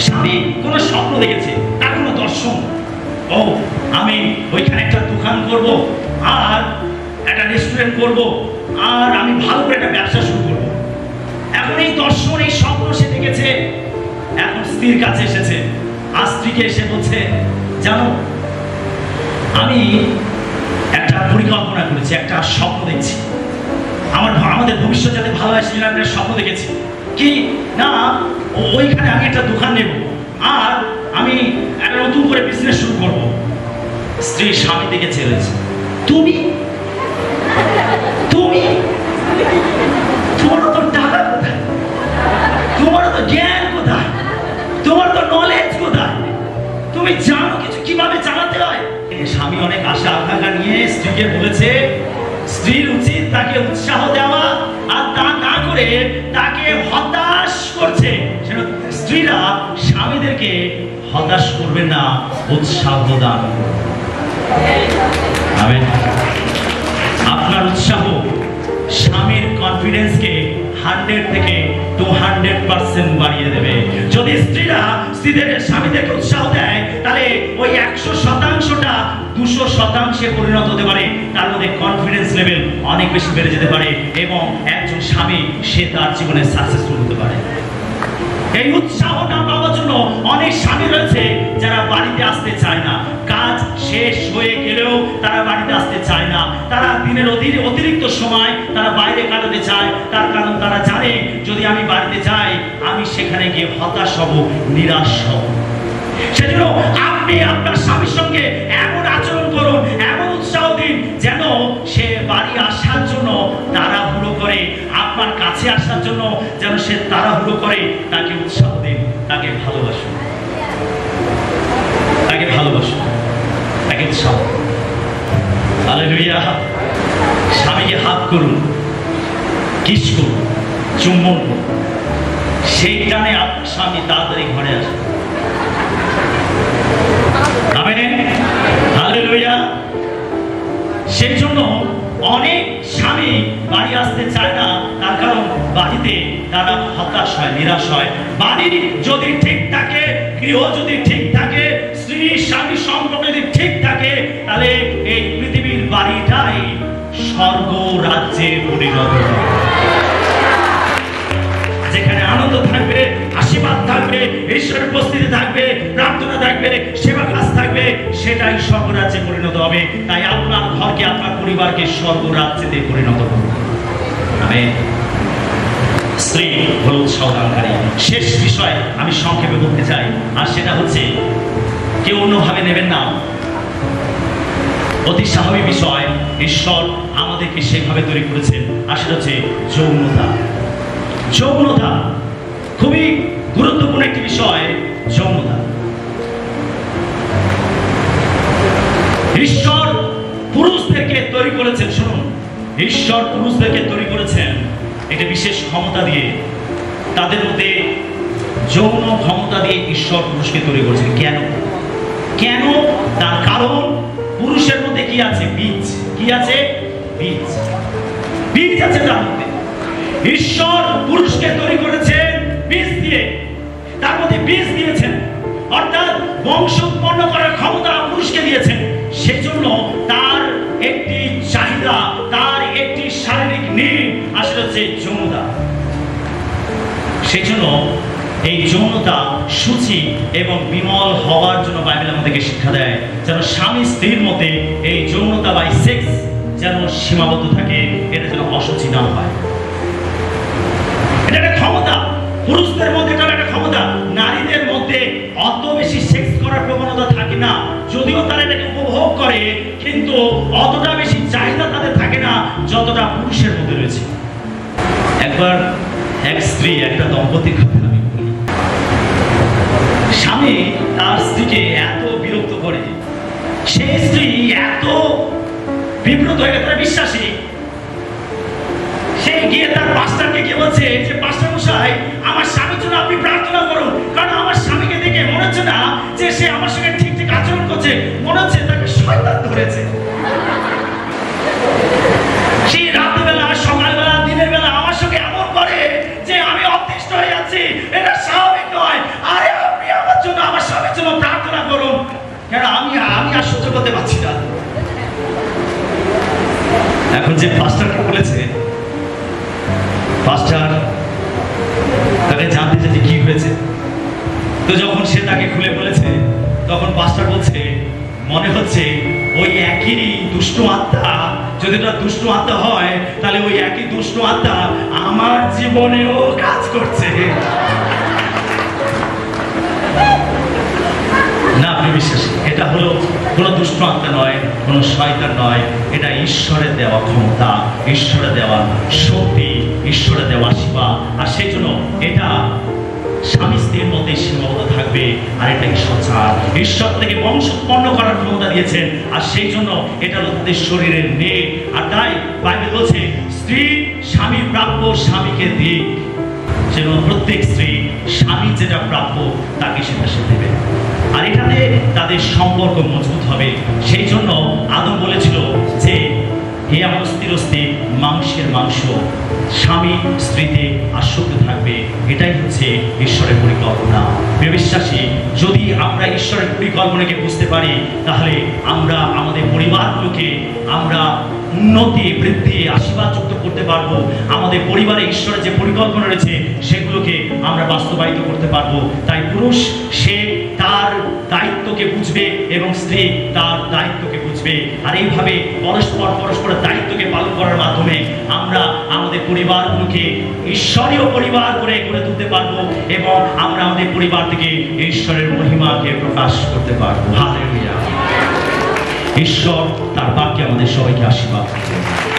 স্বামী কোনো স্বপ্ন দেখেছে, তার কোনো দর্শন, ও আমি ওইখানে একটা দোকান করব, আর একটা রেস্টুরেন্ট করব, আর আমি ভালো করে একটা ব্যবসা শুরু করব। এখন এই দর্শন, এই স্বপ্ন সে দেখেছে, এখন স্ত্রীর কাছে এসেছে, আর স্ত্রীকে এসে বলছে, জানো আমি একটা পরিকল্পনা করেছি, একটা স্বপ্ন দেখছি, আমাদের ভবিষ্যৎ যাতে ভালো হয় সেজন্য একটা স্বপ্ন দেখেছি কি না, ওইখানে আমি একটা দোকান নেব আর আমি একটা নতুন করে বিজনেস শুরু করব। স্ত্রী স্বামী দিকে চেয়েছে, তুমি তুমি তোমার তো টাকা কোথায়, তোমার তো জ্ঞান কোথায়, তোমার তো নলেজ কোথায়, তুমি জানো কিছু কিভাবে চালাতে হয়? স্বামী অনেক আশা আকাঙ্ক্ষা নিয়ে স্ত্রীকে বলেছে, স্ত্রীর উচিত তাকে উৎসাহ দেওয়া আর তা না করে তাকে হতাশ করছে। স্ত্রীরা স্বামীদেরকে হতাশ করবে না, উৎসাহ দান। আপনার উৎসাহ স্বামীর কনফিডেন্সকে 100 থেকে 200% বাড়িয়ে দেবে। যদি স্ত্রীরা স্বামীদেরকে উৎসাহ দেয় তাহলে ওই 100%টা 200%-এ পরিণত হতে পারে। তার মধ্যে কনফিডেন্স লেভেল অনেক বেশি বেড়ে যেতে পারে এবং একজন স্বামী সে তার জীবনে সাকসেসফুল হতে পারে। এই উৎসাহ না পাওয়ার জন্য অনেক স্বামী রয়েছে যারা বাড়িতে আসতে চায় না। কাজ শেষ হয়ে গেলেও তারা বাড়িতে আসতে চায় না। তারা দিনের অতিরিক্ত সময় তারা বাইরে কাটাতে চায়, তার কারণ তারা জানে যদি আমি বাড়িতে যাই আমি সেখানে গিয়ে হতাশ হব, নিরাশ হব। সেজন্য আপনি আপনার স্বামীর সঙ্গে এমন আচরণ করুন, এমন উৎসাহ দিন যেন সে বাড়ি আসার জন্য তাড়াহুড়ো করে, আপনার কাছে আসার জন্য যেন সে তাড়াহুড়ো করে। তাকে উৎসাহ দিন, তাকে ভালোবাসুন, তাকে ভালোবাসুন, তাকে উৎসাহ। হালেলুয়া। স্বামীকে হাত করুন, কিস করুন, চুম্বন করুন, সেই টানে আপনার স্বামী তাড়াতাড়ি ঘরে আসে। হালেলুয়া। সেই জন্য অনেক স্বামী বাড়ি আসতে চায় না, তার কারণ বাড়িতে তারা হতাশ হয়, নিরাশ হয়। বাড়ি যদি ঠিক থাকে, গৃহ যদি ঠিক থাকে, স্ত্রী স্বামী সম্পর্ক যদি ঠিক থাকে, তাহলে এই পৃথিবীর বাড়িটাই স্বর্গ রাজ্যে পরিণত হবে। যেখানে আনন্দ থাকবে, আশীর্বাদ থাকবে, ঈশ্বরের উপস্থিতি থাকবে, প্রার্থনা থাকবে, সেবা কাজ থাকবে, সেটাই স্বর্গরাজ্যে পরিণত হবে। তাই আপনার ঘরকে, আপনার পরিবারকে স্বর্গরাজ্যে পরিণত করুন। আমেন। স্ত্রী হল উৎসাহদানকারী। শেষ বিষয় আমি সংক্ষেপে বলতে চাই, আর সেটা হচ্ছে কেউ অন্যভাবে নেবেন না, অতি স্বাভাবিক বিষয়। ঈশ্বর আমাদেরকে সেভাবে তৈরি করেছেন, আর সেটা হচ্ছে যৌনতা। যৌনতা খুবই গুরুত্বপূর্ণ একটি বিষয়। যৌনতা ঈশ্বর পুরুষদেরকে তৈরি করেছেন। শুনুন, ঈশ্বর পুরুষদেরকে তৈরি করেছেন একটা বিশেষ ক্ষমতা দিয়ে। তাদের মধ্যে যৌন ক্ষমতা দিয়ে ঈশ্বর পুরুষকে তৈরি করেছেন। কেন? কেন? তার কারণ পুরুষের মধ্যে কি আছে? বীজ। কি আছে? বীজ। বীজ আছে তার মধ্যে। ঈশ্বর পুরুষকে তৈরি করেছেন বীজ দিয়ে। তার মধ্যে বীজ দিয়েছেন, অর্থাৎ বংশ উৎপন্ন করার ক্ষমতা পুরুষকে দিয়েছেন। সেজন্য তার একটি চাহিদা, তার একটি শারীরিক নিড আসলে হচ্ছে যৌনতা। সেজন্য এই যৌনতা সূচি এবং বিমল হওয়ার জন্য বাইবেল আমাদেরকে শিক্ষা দেয়, যেন স্বামী স্ত্রীর মধ্যে এই যৌনতা বা সেক্স যেন সীমাবদ্ধ থাকে, এটা যেন অসুচি না হয়। এটা একটা ক্ষমতা, পুরুষদের মধ্যে এটা একটা ক্ষমতা। নারীদের মধ্যে অত বেশি সেক্স করার প্রবণতা থাকে না, যদিও তারা এটাকে উপভোগ করে, কিন্তু অতটা বেশি চাহিদা তাদের থাকে না যতটা পুরুষের মধ্যে রয়েছে। একবার এক স্ত্রী, একটা দম্পতির কথা আমি বলি। স্বামী তার স্ত্রীকে এত বিরক্ত করে, সেই স্ত্রী এত বিব্রত হয়ে গেছে, বিশ্বাসী, সে গিয়ে তার পাস্টারকে গিয়ে বলছে যে পাস্টার মশাই, আমার স্বামীর জন্য আপনি প্রার্থনা করুন, কারণ আমার স্বামীকে দেখে মনে হচ্ছে না যে সে আমার সঙ্গে ঠিক ঠিক আচরণ করছে, মনে হচ্ছে তাকে শয়তান ধরেছে। সেই রাত্রিবেলা, সকালবেলা, দিনের বেলা আমার সঙ্গে এমন করে যে আমি অতিষ্ঠ হয়ে যাচ্ছি, এটা স্বাভাবিক নয়। আরে আপনি আমার জন্য, আমার স্বামীর জন্য প্রার্থনা করুন, কেন আমি আর সহ্য করতে পারছি না। এখন যে পাস্টারকে বলেছে, পাস্টার তাকে জানতে চাইছে কি হয়েছে। তো যখন সে তাকে খুলে বলেছে, তখন পাস্টার বলছে, মনে হচ্ছে ওই একই দুষ্ট আত্মা, যদি এটা দুষ্ট আত্মা হয় তাহলে ওই একই দুষ্ট আত্মা আমার জীবনেও কাজ করছে। না প্রিয় বিশ্বাসী, এটা হলো কোনো দুষ্ট আত্মা নয়, কোনো শয়তান নয়, এটা ঈশ্বরের দেওয়া ক্ষমতা, ঈশ্বরের দেওয়া শক্তি, ঈশ্বরের দেওয়া সেবা। আর সেই জন্য এটা স্বামী স্ত্রীর মধ্যে সীমাবদ্ধ থাকবে। আর এটা ঈশ্বর চান, ঈশ্বর থেকে বংশ উৎপন্ন করার ক্ষমতা দিয়েছেন। আর সেই জন্য এটা তাদের শরীরের নেই। আর তাই বাইবেল বলছে স্ত্রী স্বামী প্রাপ্য স্বামীকে দিক। সেজন্য প্রত্যেক স্ত্রী স্বামী যেটা প্রাপ্য তাকে সেটা সে দেবে। আর এটাতে তাদের সম্পর্ক মজবুত হবে। সেই জন্য আদম বলেছিল যে হে আমার স্ত্রীর স্ত্রী মাংসের মাংস, স্বামী স্ত্রীতে আসক্ত থাকবে। এটাই হচ্ছে ঈশ্বরের পরিকল্পনা। বিশ্বাসী, যদি আমরা ঈশ্বরের পরিকল্পনাকে বুঝতে পারি তাহলে আমরা আমাদের পরিবারগুলোকে আমরা উন্নতি বৃদ্ধি আশীর্বাদযুক্ত করতে পারবো। আমাদের পরিবারে ঈশ্বরের যে পরিকল্পনা রয়েছে সেগুলোকে আমরা বাস্তবায়িত করতে পারবো। তাই পুরুষ সে তার দায়িত্বকে বুঝবে এবং স্ত্রী তার দায়িত্বকে বুঝবে। আর এইভাবে পরস্পরের দায়িত্বকে পালন করার মাধ্যমে আমরা আমাদের পরিবারগুলোকে ঈশ্বরীয় পরিবার করে গড়ে তুলতে পারবো এবং আমরা আমাদের পরিবার থেকে ঈশ্বরের মহিমাকে প্রকাশ করতে পারবো। হালেলুয়া। ঈশ্বর তার বাক্যে আমাদের সবাইকে আশীর্বাদ করুন।